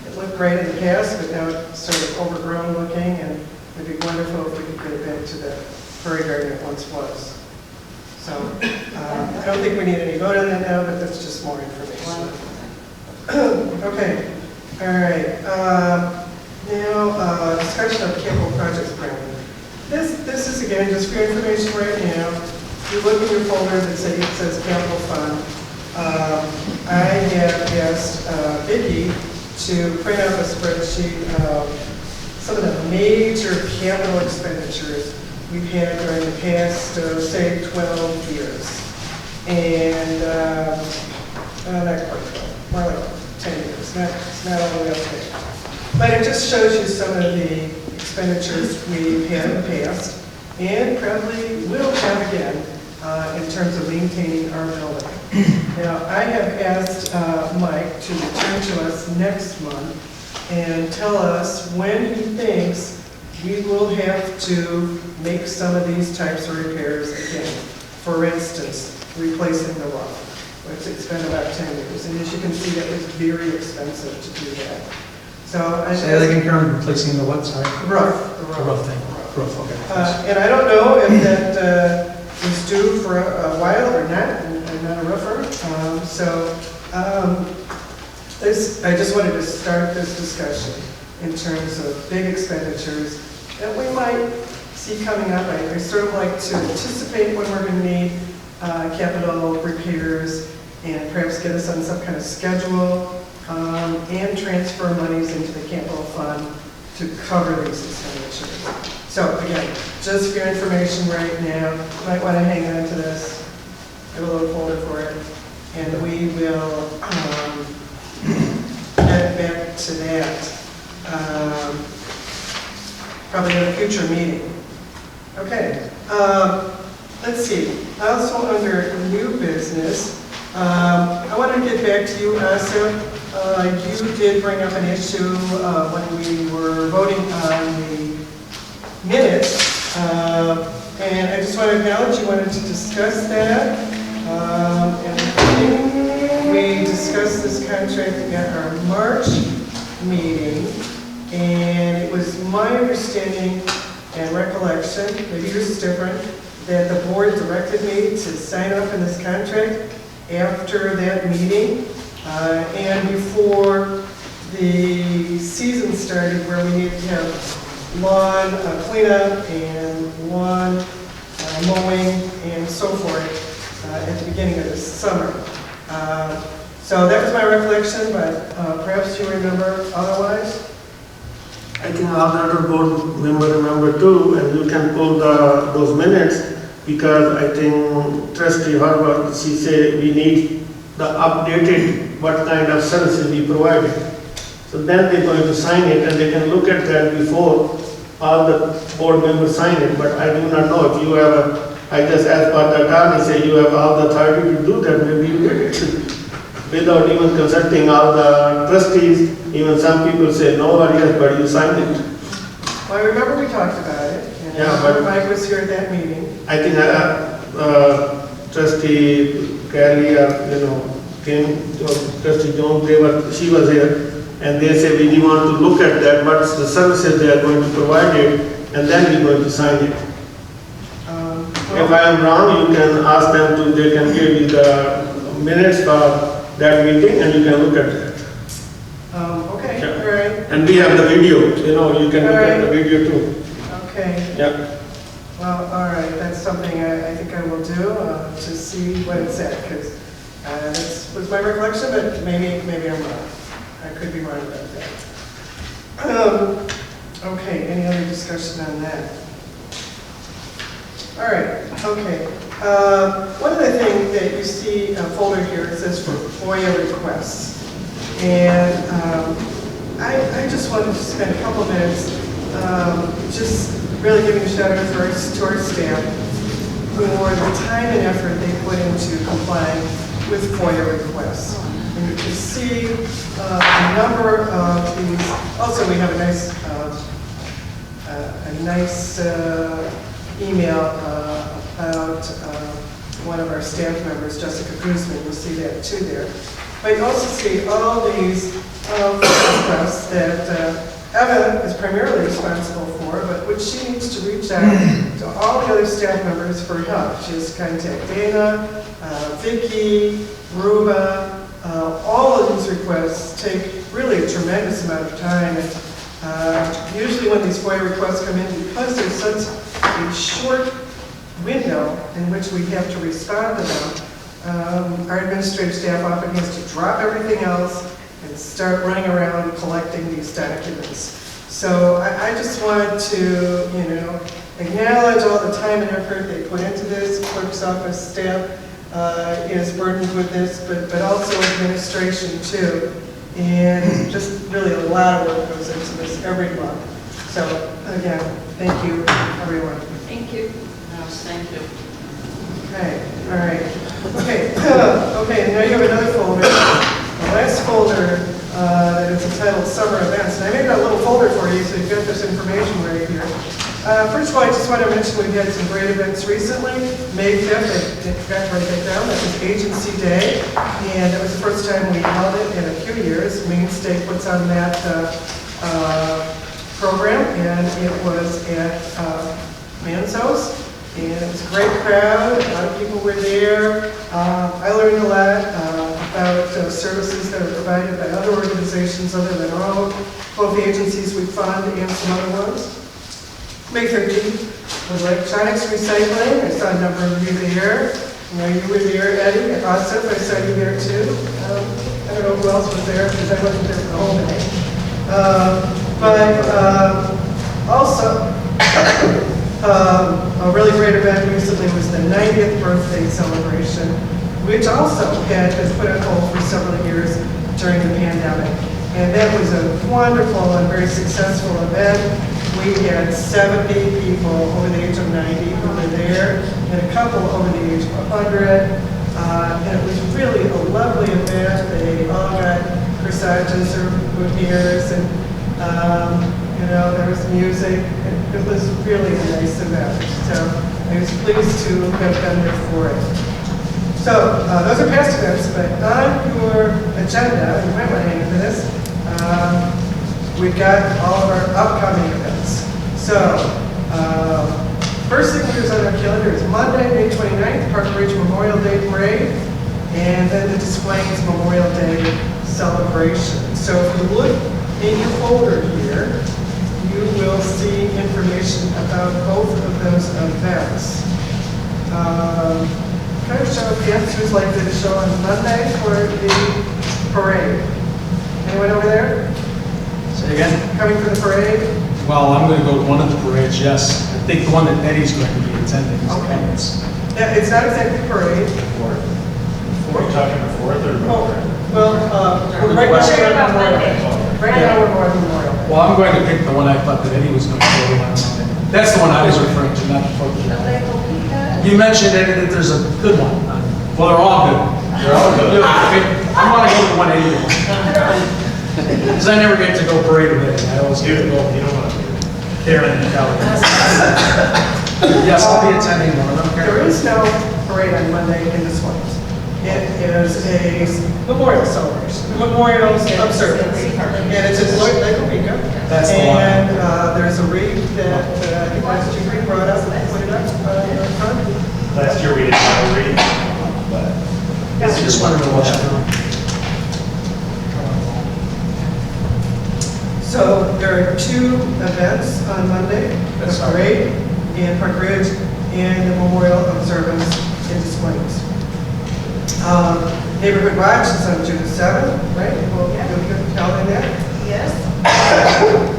it looked great in the past, but now it's sort of overgrown looking, and it'd be wonderful if we could get it back to the prairie garden it once was. So I don't think we need any vote on that now, but that's just more information. Okay, all right. Now, discussion of capital projects plan. This is again just for your information right now. If you look in your folder that says capital fund, I have asked Vicki to print out a spreadsheet of some of the major capital expenditures we've had during the past, say, 12 years. And not quite 12, more like 10 years, not all the way up there. But it just shows you some of the expenditures we've had in the past and probably will have again in terms of maintaining our building. Now, I have asked Mike to return to us next month and tell us when he thinks we will have to make some of these types of repairs again. For instance, replacing the roof, which it's been about 10 years. And as you can see, that was very expensive to do that. So I Say that again, Karen, replacing the what, sorry? Roof. The roof thing. proof, okay. And I don't know if that was due for a while or not. I'm not a roofer. I just wanted to start this discussion in terms of big expenditures that we might see coming up. I sort of like to anticipate when we're going to need capital repairs and perhaps get us on some kind of schedule and transfer monies into the capital fund to cover these expenditures. So again, just for your information right now, you might want to hang on to this, get a little folder for it, and we will get back to that probably in a future meeting. Okay, let's see. Also under new business, I want to get back to you, Asa. You did bring up an issue when we were voting on the minutes, and I just want to acknowledge you wanted to discuss that. And I think we discussed this contract at our March meeting, and it was my understanding and recollection, maybe yours is different, that the board directed me to sign up in this contract after that meeting and before the season started, where we needed to have lawn cleanup and lawn mowing and so forth at the beginning of the summer. So that was my recollection, but perhaps you remember otherwise? I think all the other board member remember too, and you can pull those minutes, because I think trustee Harvard, she said we need the updated what kind of services we provided. So then they're going to sign it, and they can look at that before all the board members sign it, but I do not know if you have I just asked what the attorney say you have all the authority to do that, maybe you did it. Without even consulting all the trustees, even some people say no or yes, but you signed it. Well, I remember we talked about it, and Mike was here at that meeting. I think trustee Kelly, came, trustee Jones, she was here, and they said we want to look at that, what's the services they are going to provide it, and then we're going to sign it. If I am wrong, you can ask them to, they can give you the minutes for that meeting, and you can look at that. Okay, Yeah. all right. And we have the video, you can look at the video too. Okay. Yeah. Well, all right, that's something I think I will do to see what it said, because that was my recollection, but maybe I'm wrong. I could be wrong about that. Okay, any other discussion on that? All right, okay. One of the things that you see a folder here, it says for FOIA requests. And I just wanted to spend a couple minutes just really giving a shout out first to our staff for the time and effort they put into complying with FOIA requests. And you can see a number of these. Also, we have a nice email about one of our staff members, Jessica Guzman. You'll see that too there. But you also see all these requests that Eva is primarily responsible for, but which she needs to reach out to all the other staff members for help. She has to contact Dana, Vicki, Ruba. All of these requests take really a tremendous amount of time. And usually when these FOIA requests come in, because there's such a short window in which we have to respond to them, our administrative staff often has to drop everything else and start running around collecting these documents. So I just want to, acknowledge all the time and effort they put into this. Clerk's office staff is burdened with this, but also administration too. And just really a lot of work goes into this every month. So again, thank you, everyone. Thank you. Yes, thank you. Okay, all right. Okay, okay, now you have another folder. The last folder that is entitled Summer Events. And I made that little folder for you so you've got this information right here. First of all, I just want to mention we've had some great events recently. May 5th, I forgot to write that down, that was Agency Day. And it was the first time we held it in a few years. Maine State puts on that program, and it was at Man's house, and it was a great crowd. A lot of people were there. I learned a lot about services that are provided by other organizations other than our own, both the agencies we fund and some other ones. May 13th was electronics recycling. I saw a number of you there. You know, you were there, Eddie, at Asif. I saw you there too. I don't know who else was there because I wasn't there for the whole day. Also, a really great event recently was the 90th birthday celebration, which also had been put on hold for several years during the pandemic. And that was a wonderful and very successful event. We had 70 people over the age of 90 who were there, and a couple over the age of 100. And it was really a lovely event. They all got corsages or boutonnieres, and you know, there was music. It was really a nice event. So I was pleased to have been there for it. So those are past events, but on your agenda, you might want to hang into this, we've got all of our upcoming events. So first thing is on our calendar is Monday, May 29th, Park Ridge Memorial Day Parade, and then the Displays Memorial Day celebration. So if you look in your folder here, you will see information about both of those events. Can I show the answers like the show on Monday for the parade? Anyone over there? Say again? Coming for the parade? Well, I'm going to go to one of the parades, yes. I think the one that Eddie's going to be attending. Okay. Yeah, it's not exactly parade. Are you talking the 4th or Oh, November? well, right now, right now we're more Memorial Day. Well, I'm going to pick the one I thought that Eddie was going to go on Monday. That's the one I was referring to, not the 4th of July. You mentioned, Eddie, that there's a good one. Well, they're all good. They're all good. I want to go to the 180. Because I never get to go parade with Eddie. I always get to go, You don't want to. Karen and Kelly. Yes, I'll be attending one of them. There is no parade on Monday in this one. It is a memorial celebration, memorial observance. And it's in Lloyd Lake Opeka. That's the one. And there's a wreath that I think last year we brought up and put it up in front. Last year we didn't have a read, but I just wanted to watch it. So there are two events on Monday, the parade in Park Ridge and the memorial observance in Des Moines. Neighborhood Watch is on June 7th, right? Well, you'll get the calendar there. Yes.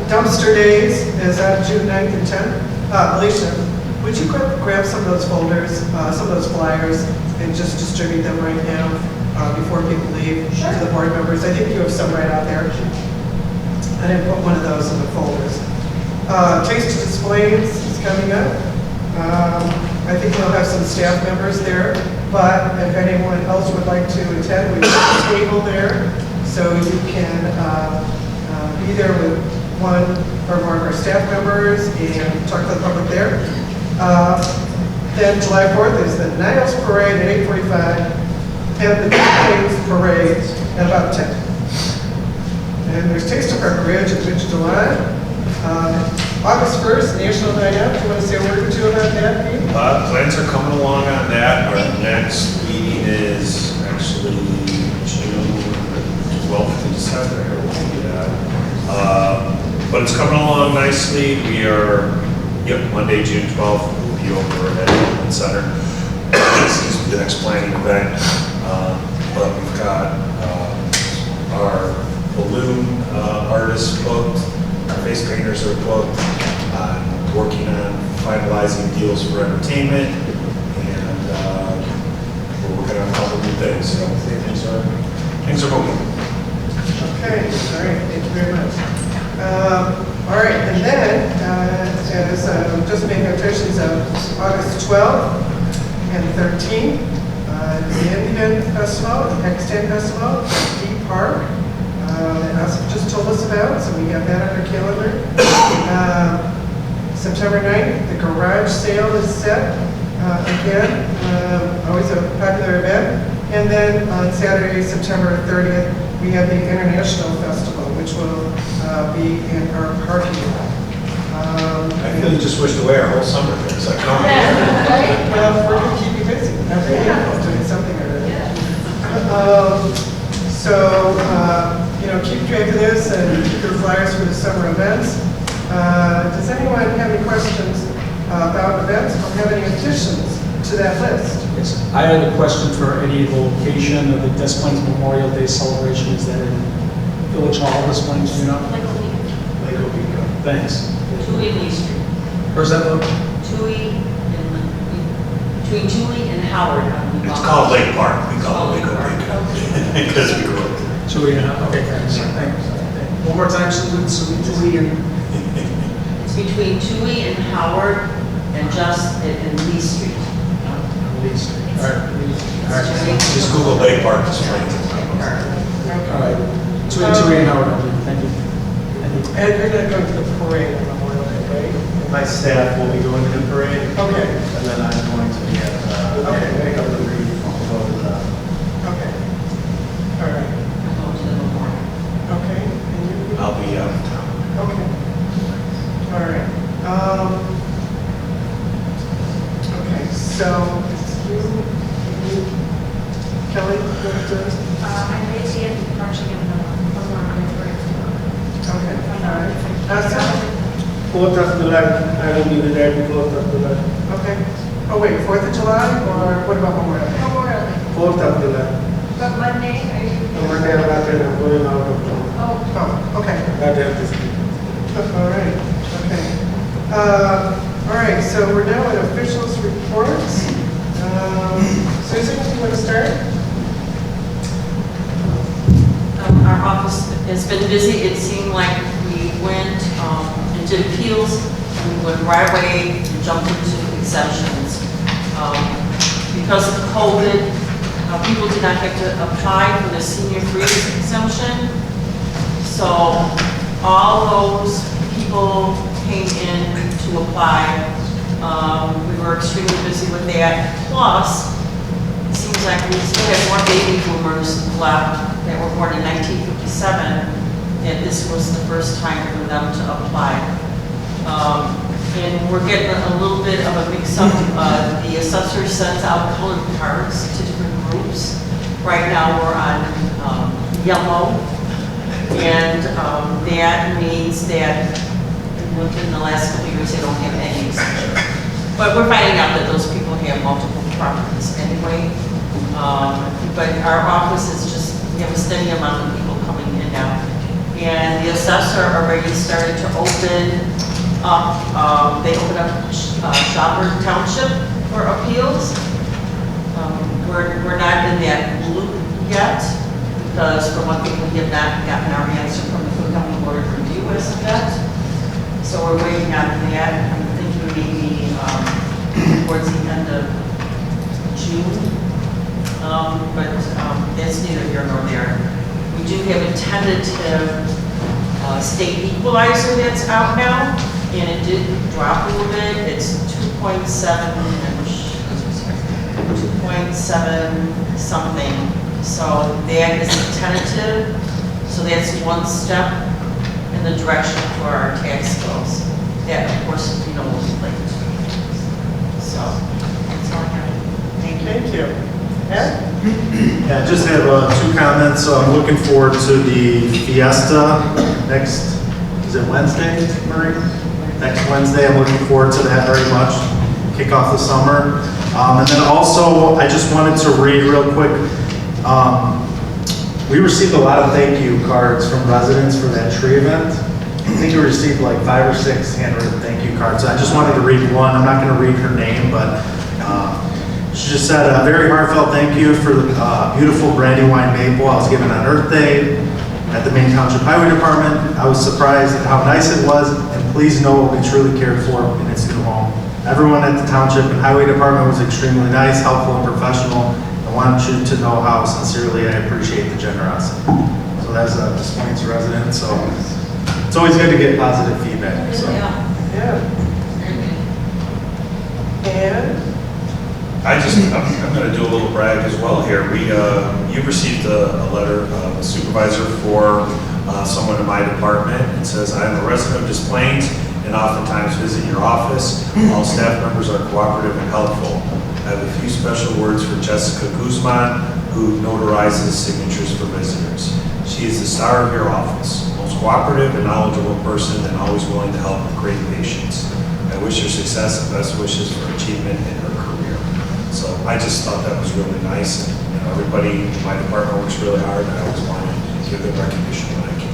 Dumpster Days is on June 9th and 10th. Alicia, would you grab some of those folders, some of those flyers, and just distribute them right now before people leave to the board members? I think you have some right out there. I didn't put one of those in the folders. Taste of Displays is coming up. I think we'll have some staff members there, but if anyone else would like to attend, we have a table there, so you can be there with one or more of our staff members and talk to the public there. Then July 4th is the Niles Parade at 8:45, and the Displays Parade at about 10. And there's Taste of Park Ridge at mid-July. August 1st, National Night Out. Do you want to say a word or two about that, Pete? plans are coming along on that. Our next meeting is actually June 12th of December. But it's coming along nicely. We are, Monday, June 12th, we'll be over at the Center. This is the next planning event. But we've got our balloon artists booked, our face painters are booked, working on finalizing deals for entertainment, and we're working on a couple new things. So things are moving. Okay, all right, thank you very much. All right, and then, as just making notations of August 12th and 13th, the Indian Festival, the Pakistan Festival, Deep Park, that Asif just told us about, so we have that on our calendar. September 9th, the garage sale is set, again, always a popular event. And then on Saturday, September 30th, we have the International Festival, which will be in our parking lot. feel you just wished away our whole summer here. It's like, no. Well, we're going to keep you busy. Every day is doing something or other. So, keep track of this and keep your flyers for the summer events. Does anyone have any questions about events or have any additions to that list? Yes. I had a question for Eddie. The location of the Des Plaines Memorial Day celebration, is that in Village Hall, Des Plaines, you know? Like a week. Lake Obico. Thanks. 2 Lee Street. Where's that look? Between Tui and Howard. It's called Lake Park. We call it Lake Obico. Because we grew up there. Julie and, okay, thanks. One more time, Julie and, It's between Tui and Howard and just in Lee Street. Lee Street. All right. Just Google Lake Park display. All right. Julie and Howard, thank you. Ed, you're not going to the parade on Memorial Day, right? My staff will be going to the parade. Okay. And then I'm going to be at, pick up the wreath and go to the. Okay. All right. Go to the memorial. Okay. And you? I'll be out of town. Okay. All right. Okay, so it's you, Kelly, I may see it partially in the Okay, all right. Asa? 4th of July, I will be there the 4th of July. Okay. Oh, wait, 4th of July, or what about Memorial Day? Memorial Day. 4th of July. But Monday, are you? On Monday, I'm not there, I'm going out of town. Oh, okay. That have this. All right, okay. All right, so we're now at officials' reports. Susan, you want to start? Our office has been busy. It seemed like we went and did appeals, and we went right away and jumped into exemptions. Because of COVID, people did not get to apply for the senior freeze exemption. So all those people came in to apply. We were extremely busy with that. Plus, it seems like we still have more baby boomers left that were born in 1957, and this was the first time for them to apply. And we're getting a little bit of a mix-up. The assessor sends out colored cards to different groups. Right now we're on yellow, and that means that within the last couple of years they don't have any exemption. But we're finding out that those people have multiple properties anyway. But our office is just, we have a steady amount of people coming in now. And the assessor already started to open up, they opened up Shopper Township for appeals. We're not in that loop yet, because for one thing, we have not gotten our answer from the Cook County Board of Review as of yet. So we're waiting on that. I'm thinking maybe towards the end of June. But that's neither here nor there. We do have a tentative state equalizer that's out now, and it did drop a little bit. It's 2.7 something. So that is a tentative. So that's one step in the direction for our tax bills. That, of course, will be late. So that's all I have. Thank you. Thank you. Ed? Yeah, I just have 2 comments. So I'm looking forward to the Fiesta next, is it Wednesday, Marie? Next Wednesday, I'm looking forward to that very much. Kick off the summer. And then also, I just wanted to read real quick. We received a lot of thank you cards from residents for that tree event. I think we received like 5 or 6 handwritten thank you cards. I just wanted to read one. I'm not going to read her name, but she just said a very heartfelt thank you for the beautiful Brandywine maple I was given on Earth Day at the Maine Township Highway Department. I was surprised at how nice it was, and please know it will be truly cared for in its new home. Everyone at the Township and Highway Department was extremely nice, helpful, and professional. I want you to know how sincerely I appreciate the generosity. So that's a Des Plaines resident, so it's always good to get positive feedback. So. Yeah. And? I'm going to do a little brag as well here. You received a letter, a supervisor for someone in my department. It says, I am a resident of Des Plaines, and and oftentimes visit your office. All staff members are cooperative and helpful. I have a few special words for Jessica Guzman, who notarizes signatures for visitors. She is the star of your office, most cooperative and knowledgeable person, and always willing to help with great patience. I wish her success and best wishes for achievement in her career. So I just thought that was really nice, and everybody in my department works really hard, and I always want to give them recognition when I can.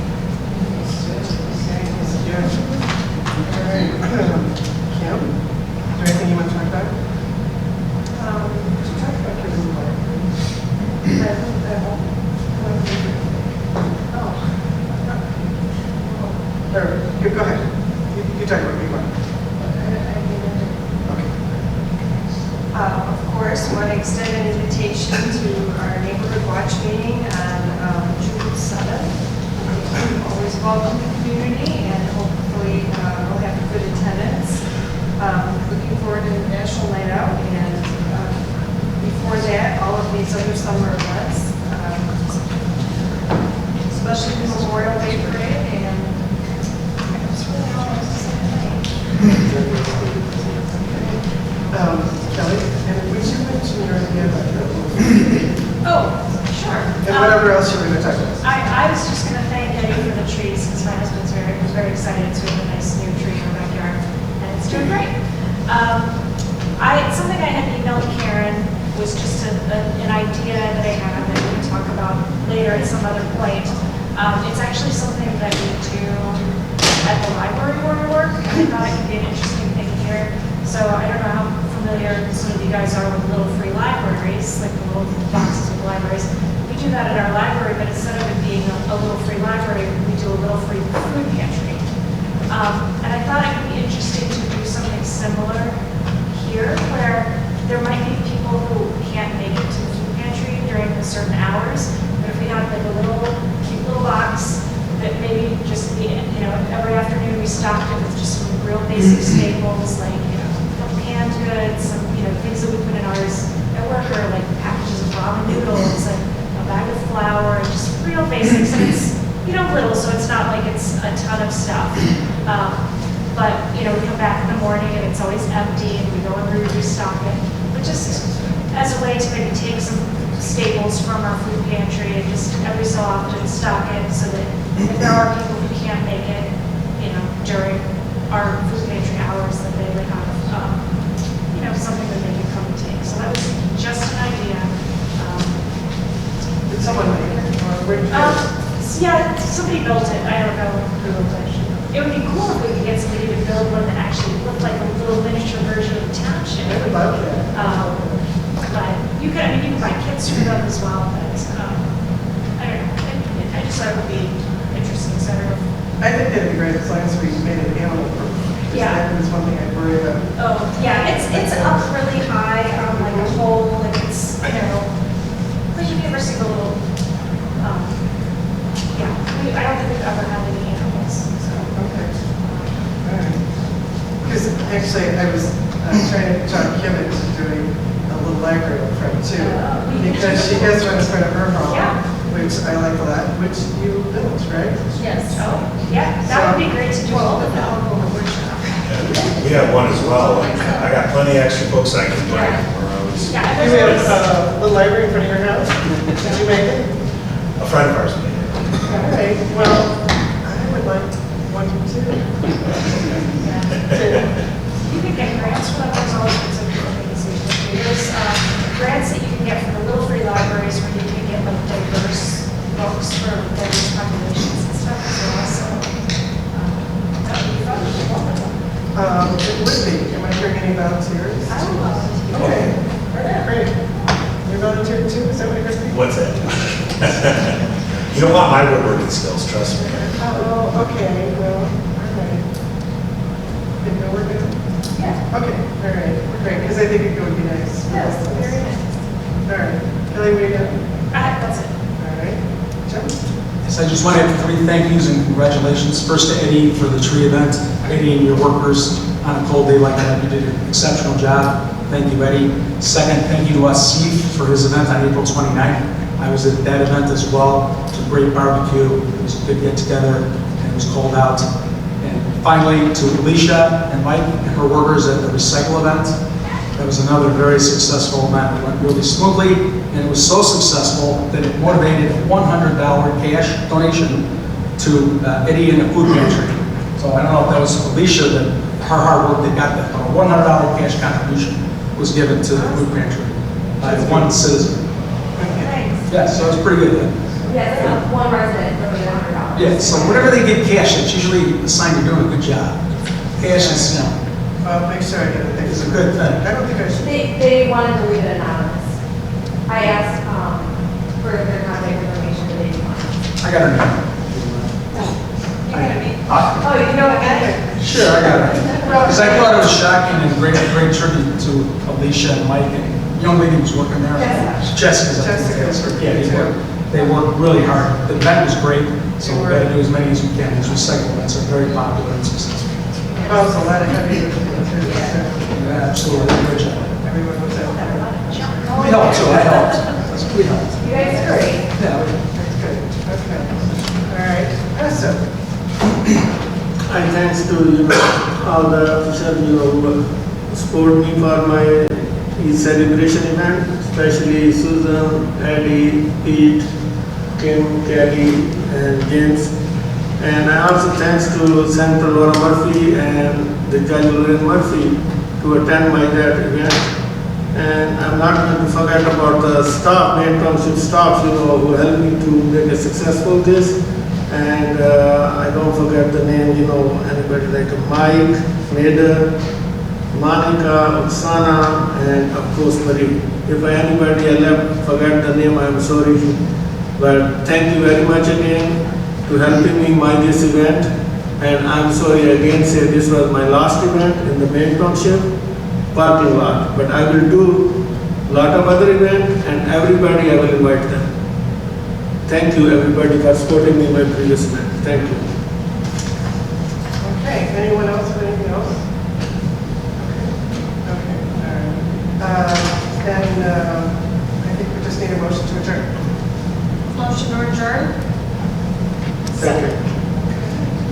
All right. Kim, is there anything you want to talk about? Talk about your new life. Go ahead. You talk about your life. Okay. Of course, we want to extend an invitation to our neighborhood watch meeting on June 7th. Always welcome the community, and hopefully we'll have good attendance. Looking forward to the National Night Out, and before that, all of these other summer events, especially the Memorial Day Parade, and that's really all I have to say tonight. Kelly, and would you mention your idea about your Oh, sure. and whatever else you were going to talk about? I was just going to thank Eddie for the trees, because my husband's was very excited. It's really a nice new tree in our backyard, and it's doing great. Something I had emailed Karen was just an idea that I have that we can talk about later at some other point. It's actually something that we do at the library where we work, and I thought it could be an interesting thing here. So I don't know how familiar some of you guys are with little free libraries, like the little boxes of libraries. We do that at our library, but instead of it being a little free library, we do a little free food pantry. And I thought it would be interesting to do something similar here, where there might be people who can't make it to the food pantry during certain hours, but if we have like a cute little box that maybe just, every afternoon we stocked it with just some real basic staples, like, canned goods, some, things that we put in ours at work, or like packages of ramen noodles, and a bag of flour, just real basics. And it's, little, so it's not like it's a ton of stuff. But, we come back in the morning and it's always empty, and we go and restock it. But just as a way to maybe take some staples from our food pantry and just every so often stock it, so that if there are people who can't make it, during our food pantry hours, that they would have, something that they can come and take. So that was just an idea. Did someone make it? Or where did you Yeah, somebody built it. I don't know who built it. It would be cool if we could get somebody to build one that actually looked like a little miniature version of the township. I would love that. But you can buy kits for them as well. But I don't know. I just thought it would be interesting. So I don't know. I think that'd be great as long as we made it animal proof. Yeah. That was one thing I worry about. Oh, yeah, it's up really high on like a pole, like it's, but you never see the little, I don't think we've ever had any animals, so. Okay. All right. Because actually, I was trying to talk Kim into doing a little library up front too. Because she has one in front of her home. Yeah. Which I like a lot, which you built, right? Yes. Oh, yeah, that would be great to do all of that. We have one as well. I got plenty of extra books I can bring. Yeah, You have a little library in front of your house? Did you make it? A friend of ours made it. All right, well, I would like one too. You can get grants for that. There's all sorts of things. There's grants that you can get from the little free libraries, where you can get like diverse books for diverse populations and stuff as well. So that would be fun. It would be. Am I hearing any volunteers? I would love it. Okay, all right, great. You're volunteering too? Is that what you're saying? What's that? You don't want my woodworking skills, trust me. Oh, okay, well, all right. Didn't know we're good? Yeah. Okay, all right, great, because I think it would be nice. Yes, very nice. All right, Kelly, we done? That's it. All right, Jim? Yes, I just want to have 3 thank yous and congratulations. First to Eddie for the tree event. Eddie and your workers on a cold day like that, you did an exceptional job. Thank you, Eddie. Second, thank you to Asif for his event on April 29th. I was at that event as well. It was a great barbecue. It was a good get together, and it was cold out. And finally, to Alicia and Mike and her workers at the recycle event. That was another very successful event. It went really smoothly, and it was so successful that it motivated a $100 cash donation to Eddie and the food pantry. So I don't know if that was Alicia that her hard work that got that, but a $100 cash contribution was given to the food pantry by one citizen. Yeah, so it's pretty good. Yeah, that's one resident for $100. Yeah, so whatever they get cash, it's usually a sign you're doing a good job. Cash is, you know, Make sure I get it. it's a good thing. I don't think I should. They wanted to leave it anonymous. I asked for their contact information, but they didn't want it. I got her name. You gotta be. Oh, you know what, guy? Sure, I got it. Because I thought it was shocking and great tribute to Alicia and Mike and the young lady who's working there. Jessica's. I think that's her. Yeah, they worked really hard. The event was great, so we got to do as many as we can. These recycle events are very popular and successful. Well, it's a lot of heavy lifting too. Yeah, absolutely, good job. Everyone was out there. We helped too, I helped. We helped. You guys are great. Yeah, That's good. Okay. All right. Awesome. I thanks to, all the officials, who support me for my celebration event, especially Susan, Eddie, Pete, Kim, Kelly, and James. And I also thanks to Senator Laura Murphy and the Judge Lorraine Murphy to attend my that event. And I'm not going to forget about the staff, Maine Township staff, who helped me to make a successful this. And I don't forget the name, anybody like Mike, Nader, Monica, Oksana, and of course Marie. If anybody I forget the name, I'm sorry. But thank you very much again to helping me by this event. And I'm sorry again, say this was my last event in the Maine Township parking lot. But I will do a lot of other events and everybody I will invite them. Thank you everybody for supporting me in my previous event. Thank you. Okay. Anyone else have anything else? Okay. All right. Then I think we just need a motion to adjourn. Motion to adjourn? Second.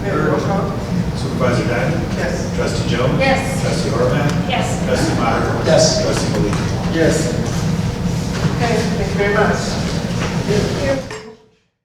Mayor, roll call. Supervisor Diamond? Yes. Trustee Jones? Yes. Trustee Horvath? Yes. Trustee Maher? Yes. Trustee Malika? Yes. Okay. Thank you very much. Thank you.